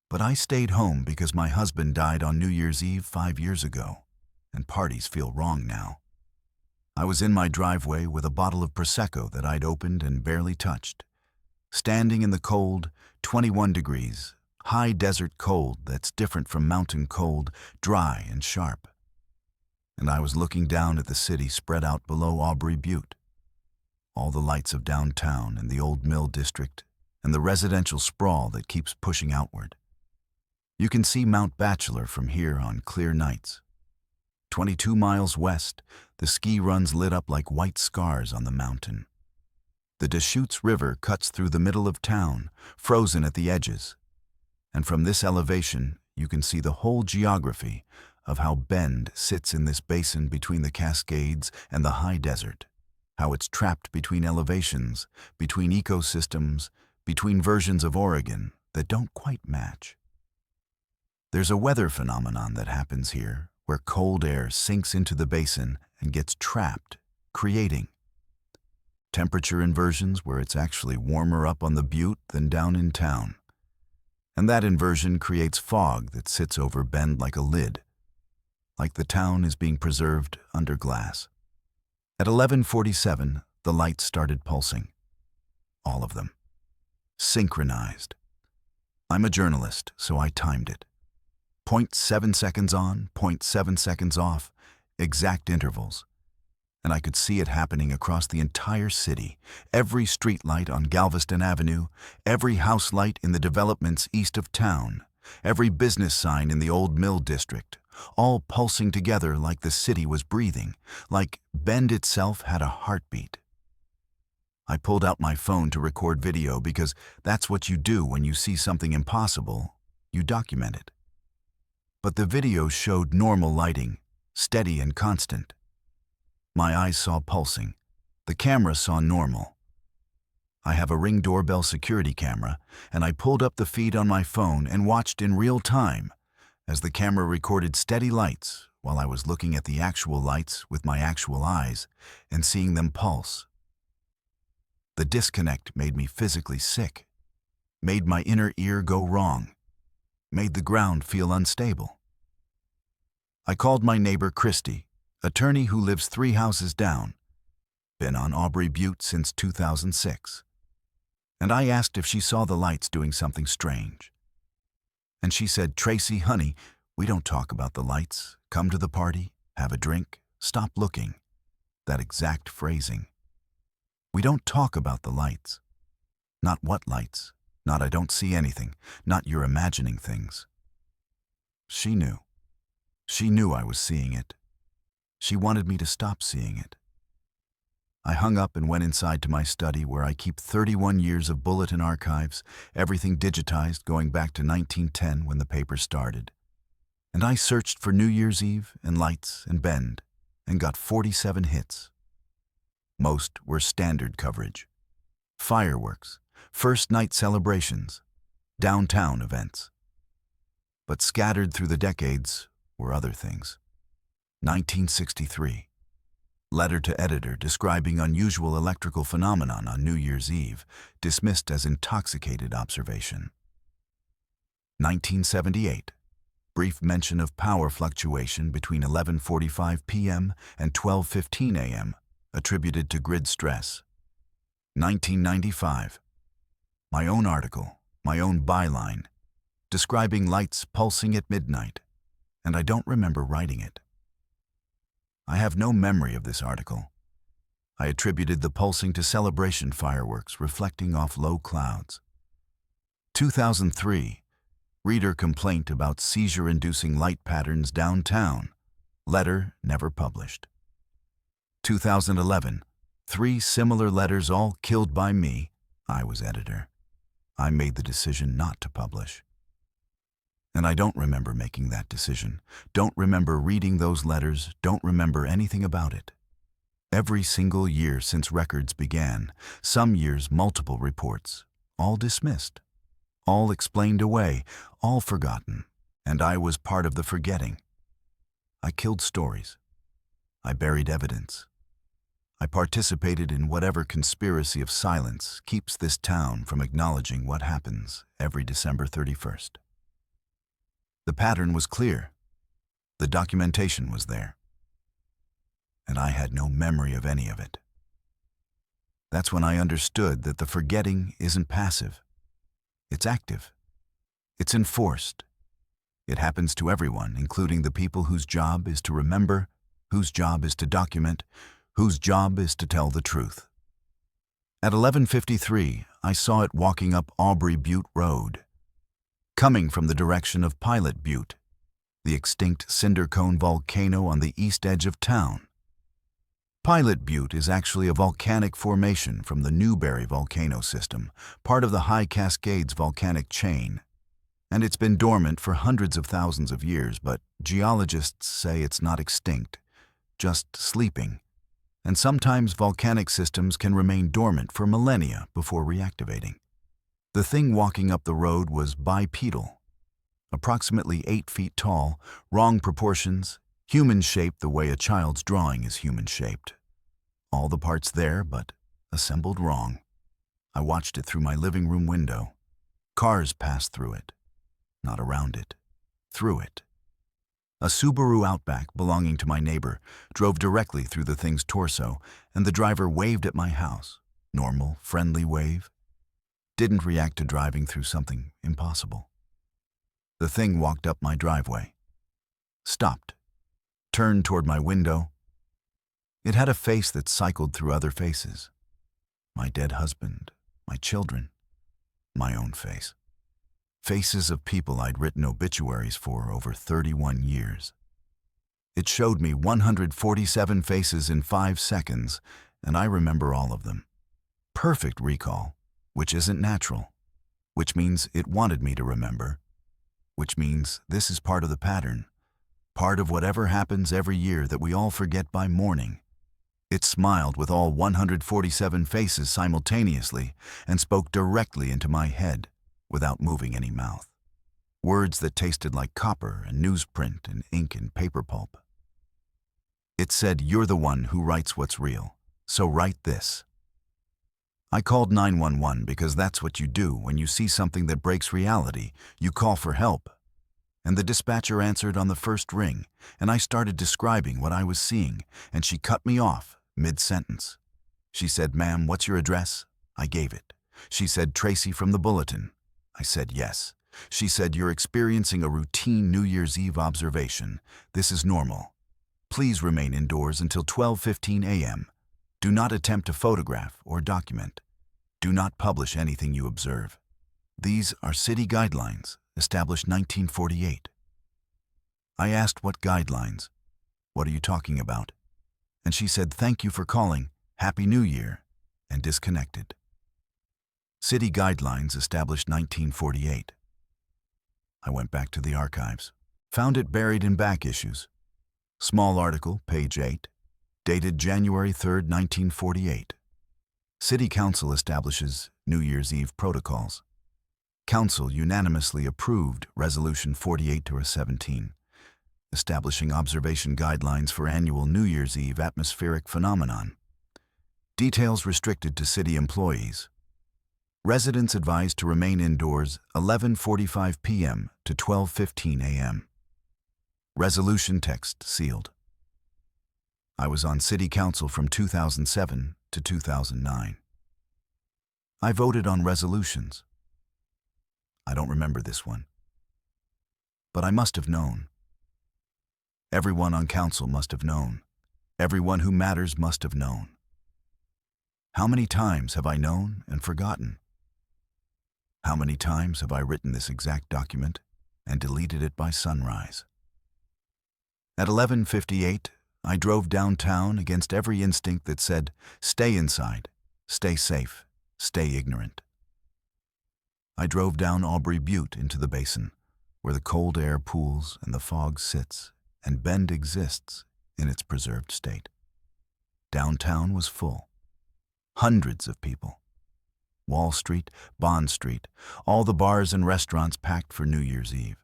But I stayed home because my husband died on New Year's Eve 5 years ago, and parties feel wrong now. I was in my driveway with a bottle of Prosecco that I'd opened and barely touched, standing in the cold, 21 degrees, high desert cold that's different from mountain cold, dry and sharp. And I was looking down at the city spread out below Aubrey Butte. All the lights of downtown and the old mill district and the residential sprawl that keeps pushing outward. You can see Mount Bachelor from here on clear nights. 22 miles west, the ski runs lit up like white scars on the mountain. The Deschutes River cuts through the middle of town, frozen at the edges. And from this elevation, you can see the whole geography of how Bend sits in this basin between the Cascades and the high desert, how it's trapped between elevations, between ecosystems, between versions of Oregon that don't quite match. There's a weather phenomenon that happens here where cold air sinks into the basin and gets trapped, creating temperature inversions where it's actually warmer up on the butte than down in town. And that inversion creates fog that sits over Bend like a lid. like the town is being preserved under glass. At 11:47, the lights started pulsing. All of them. Synchronized. I'm a journalist, so I timed it. 0.7 seconds on, 0.7 seconds off, exact intervals. And I could see it happening across the entire city. Every street light on Galveston Avenue, every house light in the developments east of town, every business sign in the Old Mill District, all pulsing together like the city was breathing, like Bend itself had a heartbeat. I pulled out my phone to record video because that's what you do when you see something impossible. You document it. But the video showed normal lighting, steady and constant. My eyes saw pulsing. The camera saw normal. I have a Ring doorbell security camera, and I pulled up the feed on my phone and watched in real time as the camera recorded steady lights while I was looking at the actual lights with my actual eyes and seeing them pulse. The disconnect made me physically sick, made my inner ear go wrong, made the ground feel unstable. I called my neighbor Christy, attorney who lives 3 houses down, been on Aubrey Butte since 2006. And I asked if she saw the lights doing something strange. And she said, "Tracy, honey, we don't talk about the lights. Come to the party, have a drink, stop looking." That exact phrasing. We don't talk about the lights. Not what lights, not I don't see anything, not you're imagining things. She knew. She knew I was seeing it. She wanted me to stop seeing it. I hung up and went inside to my study where I keep 31 years of bulletin archives, everything digitized going back to 1910 when the paper started. And I searched for New Year's Eve and lights and Bend and got 47 hits. Most were standard coverage. Fireworks, first night celebrations, downtown events. But scattered through the decades were other things. 1963. Letter to editor describing unusual electrical phenomenon on New Year's Eve, dismissed as intoxicated observation. 1978. Brief mention of power fluctuation between 11:45 p.m. and 12:15 a.m., attributed to grid stress. 1995. My own article, my own byline, describing lights pulsing at midnight, and I don't remember writing it. I have no memory of this article. I attributed the pulsing to celebration fireworks reflecting off low clouds. 2003. Reader complaint about seizure-inducing light patterns downtown. Letter never published. 2011. 3 similar letters all killed by me. I was editor. I made the decision not to publish. And I don't remember making that decision, don't remember reading those letters, don't remember anything about it. Every single year since records began, some years multiple reports, all dismissed, all explained away, all forgotten, and I was part of the forgetting. I killed stories. I buried evidence. I participated in whatever conspiracy of silence keeps this town from acknowledging what happens every December 31st. The pattern was clear. The documentation was there. And I had no memory of any of it. That's when I understood that the forgetting isn't passive. It's active. It's enforced. It happens to everyone, including the people whose job is to remember, whose job is to document, whose job is to tell the truth. At 11:53, I saw it walking up Aubrey Butte Road, coming from the direction of Pilot Butte, the extinct cinder cone volcano on the east edge of town. Pilot Butte is actually a volcanic formation from the Newberry volcano system, part of the High Cascades volcanic chain. And it's been dormant for hundreds of thousands of years, but geologists say it's not extinct, just sleeping. And sometimes volcanic systems can remain dormant for millennia before reactivating. The thing walking up the road was bipedal, approximately 8 feet tall, wrong proportions, human-shaped the way a child's drawing is human-shaped. All the parts there, but assembled wrong. I watched it through my living room window. Cars passed through it, not around it, through it. A Subaru Outback belonging to my neighbor drove directly through the thing's torso, and the driver waved at my house. Normal, friendly wave. Didn't react to driving through something impossible. The thing walked up my driveway. Stopped. Turned toward my window. It had a face that cycled through other faces. My dead husband, my children, my own face. Faces of people I'd written obituaries for over 31 years. It showed me 147 faces in 5 seconds, and I remember all of them. Perfect recall, which isn't natural, which means it wanted me to remember, which means this is part of the pattern, part of whatever happens every year that we all forget by morning. It smiled with all 147 faces simultaneously and spoke directly into my head without moving any mouth. Words that tasted like copper and newsprint and ink and paper pulp. It said, "You're the one who writes what's real, so write this." I called 911 because that's what you do when you see something that breaks reality. You call for help. And the dispatcher answered on the first ring, and I started describing what I was seeing, and she cut me off mid-sentence. She said, "Ma'am, what's your address?" I gave it. She said, "Tracy from the Bulletin." I said, "Yes." She said, "You're experiencing a routine New Year's Eve observation. This is normal. Please remain indoors until 12:15 a.m. Do not attempt to photograph or document. Do not publish anything you observe. These are city guidelines, established 1948. I asked, "What guidelines? What are you talking about?" And she said, "Thank you for calling. Happy New Year," and disconnected. City guidelines established 1948. I went back to the archives. Found it buried in back issues. Small article, page 8, dated January 3, 1948. City Council establishes New Year's Eve protocols. Council unanimously approved Resolution 48-17, establishing observation guidelines for annual New Year's Eve atmospheric phenomenon. Details restricted to city employees. Residents advised to remain indoors 11:45 p.m. to 12:15 a.m. Resolution text sealed. I was on City Council from 2007 to 2009. I voted on resolutions. I don't remember this one. But I must have known. Everyone on council must have known. Everyone who matters must have known. How many times have I known and forgotten? How many times have I written this exact document and deleted it by sunrise? At 11:58, I drove downtown against every instinct that said, "Stay inside, stay safe, stay ignorant." I drove down Aubrey Butte into the basin, where the cold air pools and the fog sits, and Bend exists in its preserved state. Downtown was full. Hundreds of people. Wall Street, Bond Street, all the bars and restaurants packed for New Year's Eve.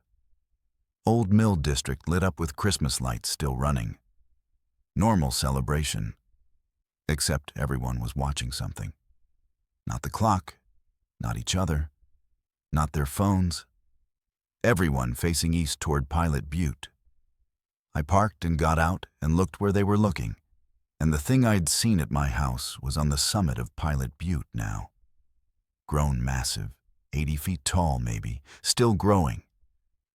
Old Mill District lit up with Christmas lights still running. Normal celebration. Except everyone was watching something. Not the clock, not each other, not their phones. Everyone facing east toward Pilot Butte. I parked and got out and looked where they were looking, and the thing I'd seen at my house was on the summit of Pilot Butte now. Grown massive, 80 feet tall maybe, still growing.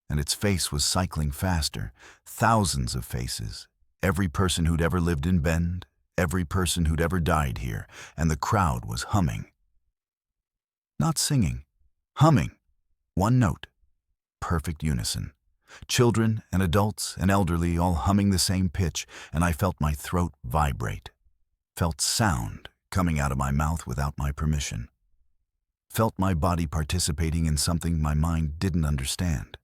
And its face was cycling faster, thousands of faces, every person who'd ever lived in Bend, every person who'd ever died here, and the crowd was humming. Not singing, humming, one note, perfect unison. Children and adults and elderly all humming the same pitch, and I felt my throat vibrate. Felt sound coming out of my mouth without my permission. Felt my body participating in something my mind didn't understand.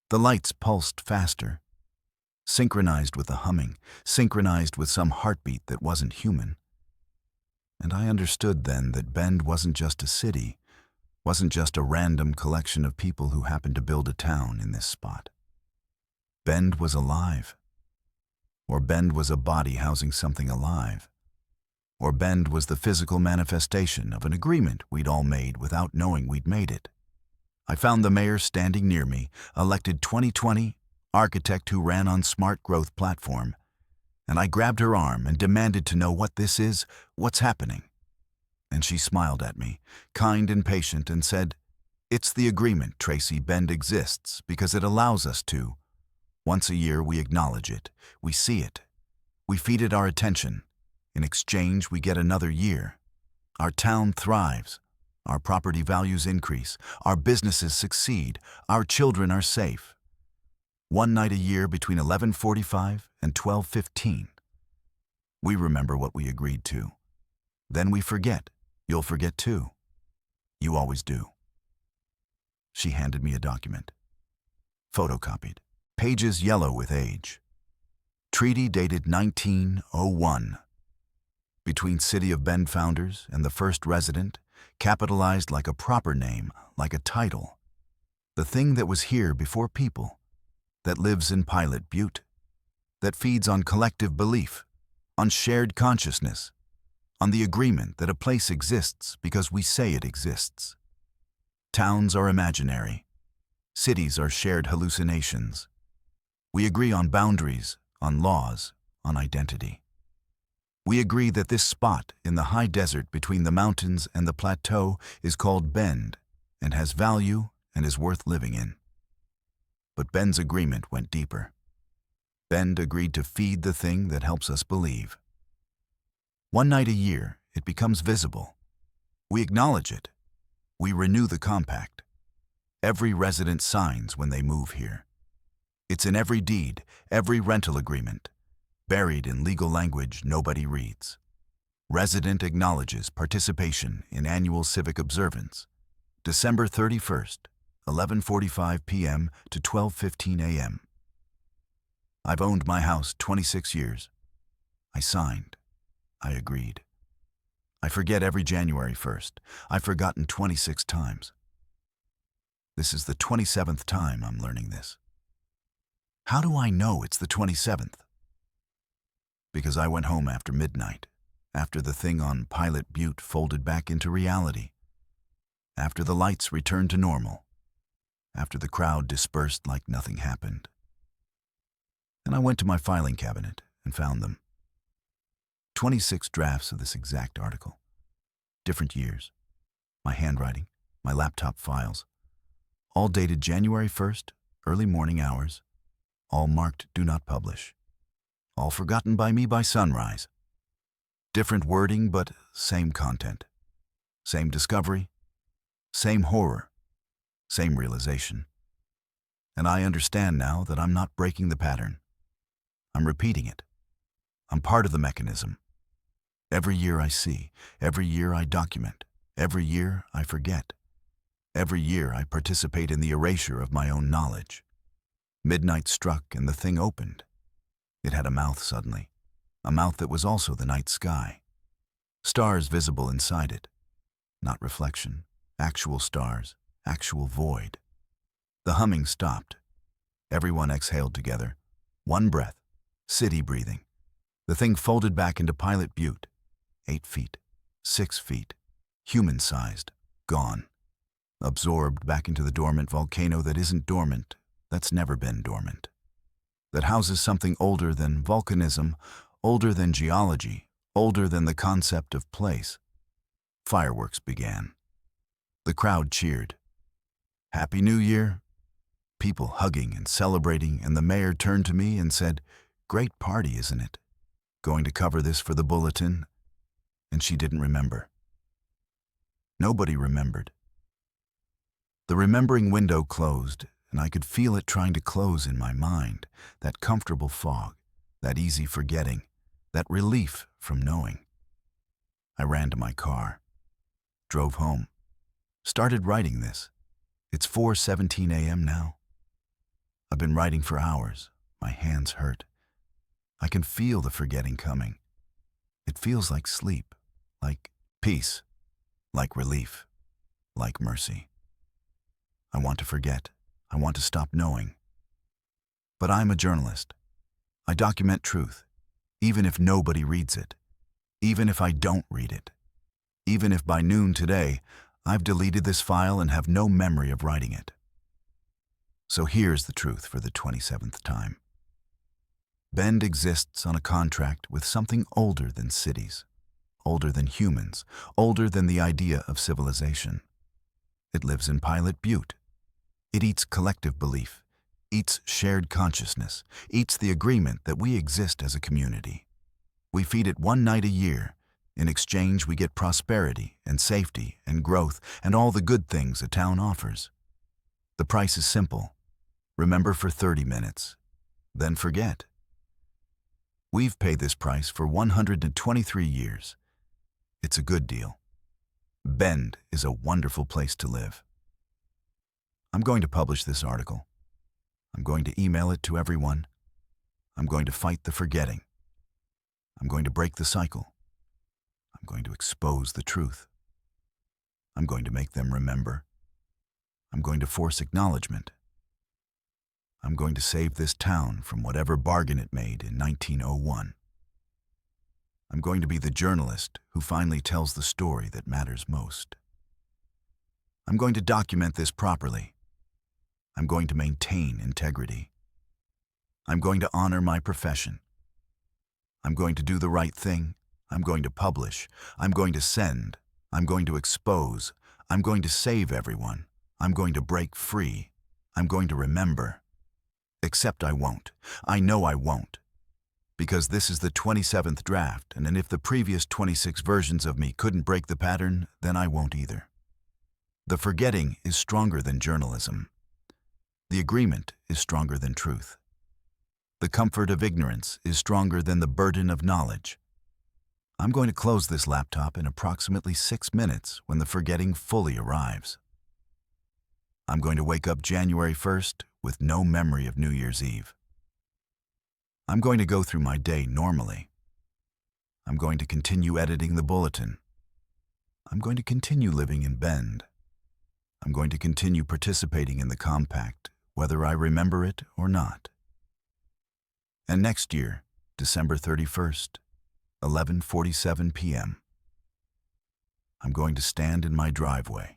The lights pulsed faster, synchronized with the humming, synchronized with some heartbeat that wasn't human. And I understood then that Bend wasn't just a city, wasn't just a random collection of people who happened to build a town in this spot. Bend was alive. Or Bend was a body housing something alive. Or Bend was the physical manifestation of an agreement we'd all made without knowing we'd made it. I found the mayor standing near me, elected 2020 architect who ran on smart growth platform, and I grabbed her arm and demanded to know what this is, what's happening. And she smiled at me, kind and patient, and said, "It's the agreement, Tracy. Bend exists because it allows us to. Once a year we acknowledge it, we see it, we feed it our attention. In exchange we get another year. Our town thrives, our property values increase, our businesses succeed, our children are safe. One night a year between 11:45 and 12:15. We remember what we agreed to. Then we forget. You'll forget too. You always do." She handed me a document. Photocopied. Pages yellow with age. Treaty dated 1901. Between City of Bend founders and the first resident, capitalized like a proper name, like a title. The thing that was here before people, that lives in Pilot Butte, that feeds on collective belief, on shared consciousness, on the agreement that a place exists because we say it exists. Towns are imaginary. Cities are shared hallucinations. We agree on boundaries, on laws, on identity. We agree that this spot in the high desert between the mountains and the plateau is called Bend and has value and is worth living in. But Bend's agreement went deeper. Bend agreed to feed the thing that helps us believe. One night a year, it becomes visible. We acknowledge it. We renew the compact. Every resident signs when they move here. It's in every deed, every rental agreement, buried in legal language nobody reads. Resident acknowledges participation in annual civic observance, December 31st, 11:45 p.m. to 12:15 a.m. I've owned my house 26 years. I signed. I agreed. I forget every January 1st. I've forgotten 26 times. This is the 27th time I'm learning this. How do I know it's the 27th? Because I went home after midnight, after the thing on Pilot Butte folded back into reality, after the lights returned to normal, after the crowd dispersed like nothing happened. And I went to my filing cabinet and found them. 26 drafts of this exact article. Different years. My handwriting, my laptop files. All dated January 1st, early morning hours. All marked do not publish. All forgotten by me by sunrise. Different wording, but same content. Same discovery. Same horror. Same realization. And I understand now that I'm not breaking the pattern. I'm repeating it. I'm part of the mechanism. Every year I see, every year I document, every year I forget. Every year I participate in the erasure of my own knowledge. Midnight struck and the thing opened. It had a mouth suddenly, a mouth that was also the night sky. Stars visible inside it. Not reflection, actual stars, actual void. The humming stopped. Everyone exhaled together. One breath, city breathing. The thing folded back into Pilot Butte. 8 feet, 6 feet, human-sized, gone. Absorbed back into the dormant volcano that isn't dormant, that's never been dormant. That houses something older than volcanism, older than geology, older than the concept of place. Fireworks began. The crowd cheered. Happy New Year. People hugging and celebrating, and the mayor turned to me and said, "Great party, isn't it? Going to cover this for the bulletin?" And she didn't remember. Nobody remembered. The remembering window closed, and I could feel it trying to close in my mind, that comfortable fog, that easy forgetting, that relief from knowing. I ran to my car, drove home, started writing this. It's 4:17 a.m. now. I've been writing for hours. My hands hurt. I can feel the forgetting coming. It feels like sleep, like peace, like relief, like mercy. I want to forget. I want to stop knowing. But I'm a journalist. I document truth, even if nobody reads it, even if I don't read it, even if by noon today I've deleted this file and have no memory of writing it. So here's the truth for the 27th time. Bend exists on a contract with something older than cities, older than humans, older than the idea of civilization. It lives in Pilot Butte. It eats collective belief, eats shared consciousness, eats the agreement that we exist as a community. We feed it one night a year. In exchange, we get prosperity and safety and growth and all the good things a town offers. The price is simple. Remember for 30 minutes, then forget. We've paid this price for 123 years. It's a good deal. Bend is a wonderful place to live. I'm going to publish this article. I'm going to email it to everyone. I'm going to fight the forgetting. I'm going to break the cycle. I'm going to expose the truth. I'm going to make them remember. I'm going to force acknowledgement. I'm going to save this town from whatever bargain it made in 1901. I'm going to be the journalist who finally tells the story that matters most. I'm going to document this properly. I'm going to maintain integrity. I'm going to honor my profession. I'm going to do the right thing. I'm going to publish. I'm going to send. I'm going to expose. I'm going to save everyone. I'm going to break free. I'm going to remember. Except I won't. I know I won't. Because this is the 27th draft, and if the previous 26 versions of me couldn't break the pattern, then I won't either. The forgetting is stronger than journalism. The agreement is stronger than truth. The comfort of ignorance is stronger than the burden of knowledge. I'm going to close this laptop in approximately 6 minutes when the forgetting fully arrives. I'm going to wake up January 1st with no memory of New Year's Eve. I'm going to go through my day normally. I'm going to continue editing the bulletin. I'm going to continue living in Bend. I'm going to continue participating in the compact, whether I remember it or not. And next year, December 31st, 11:47 p.m., I'm going to stand in my driveway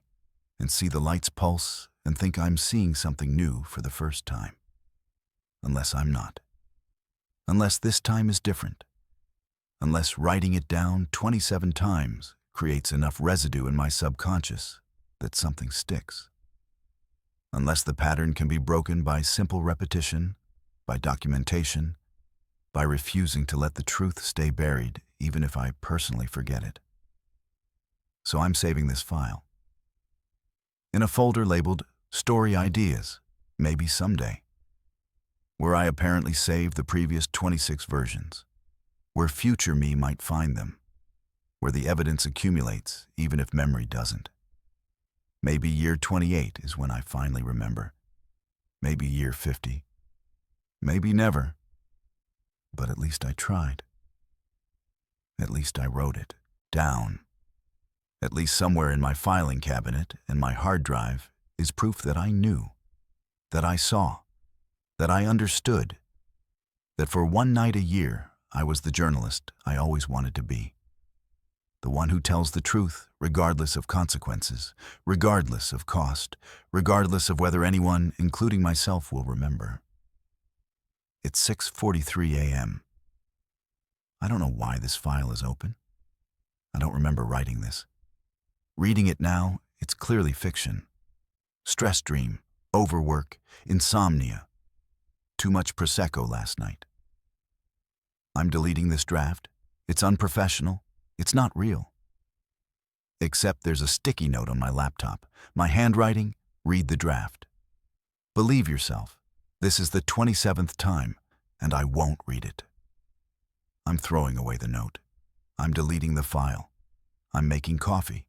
and see the lights pulse and think I'm seeing something new for the first time. Unless I'm not. Unless this time is different. Unless writing it down 27 times creates enough residue in my subconscious that something sticks. Unless the pattern can be broken by simple repetition, by documentation, by refusing to let the truth stay buried even if I personally forget it. So I'm saving this file in a folder labeled Story Ideas, maybe someday, where I apparently saved the previous 26 versions, where future me might find them, where the evidence accumulates even if memory doesn't. Maybe year 28 is when I finally remember. Maybe year 50. Maybe never. But at least I tried. At least I wrote it down. At least somewhere in my filing cabinet and my hard drive is proof that I knew, that I saw, that I understood, that for one night a year I was the journalist I always wanted to be. The one who tells the truth regardless of consequences, regardless of cost, regardless of whether anyone, including myself, will remember. It's 6:43 a.m. I don't know why this file is open. I don't remember writing this. Reading it now, it's clearly fiction. Stress dream, overwork, insomnia. Too much Prosecco last night. I'm deleting this draft. It's unprofessional. It's not real. Except there's a sticky note on my laptop. My handwriting, read the draft. Believe yourself. This is the 27th time, and I won't read it. I'm throwing away the note. I'm deleting the file. I'm making coffee.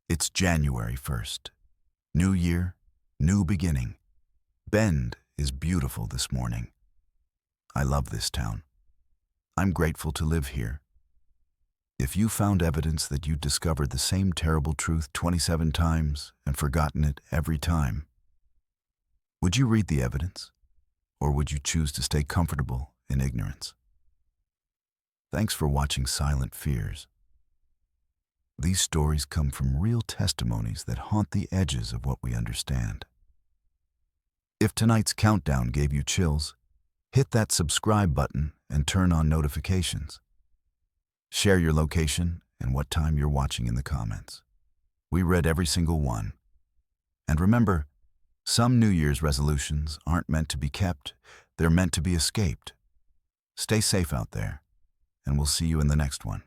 It's January 1st. New year, new beginning. Bend is beautiful this morning. I love this town. I'm grateful to live here. If you found evidence that you discovered the same terrible truth 27 times and forgotten it every time, would you read the evidence, or would you choose to stay comfortable in ignorance? Thanks for watching Silent Fears. These stories come from real testimonies that haunt the edges of what we understand. If tonight's countdown gave you chills, hit that subscribe button and turn on notifications. Share your location and what time you're watching in the comments. We read every single one. And remember, some New Year's resolutions aren't meant to be kept, they're meant to be escaped. Stay safe out there, and we'll see you in the next one.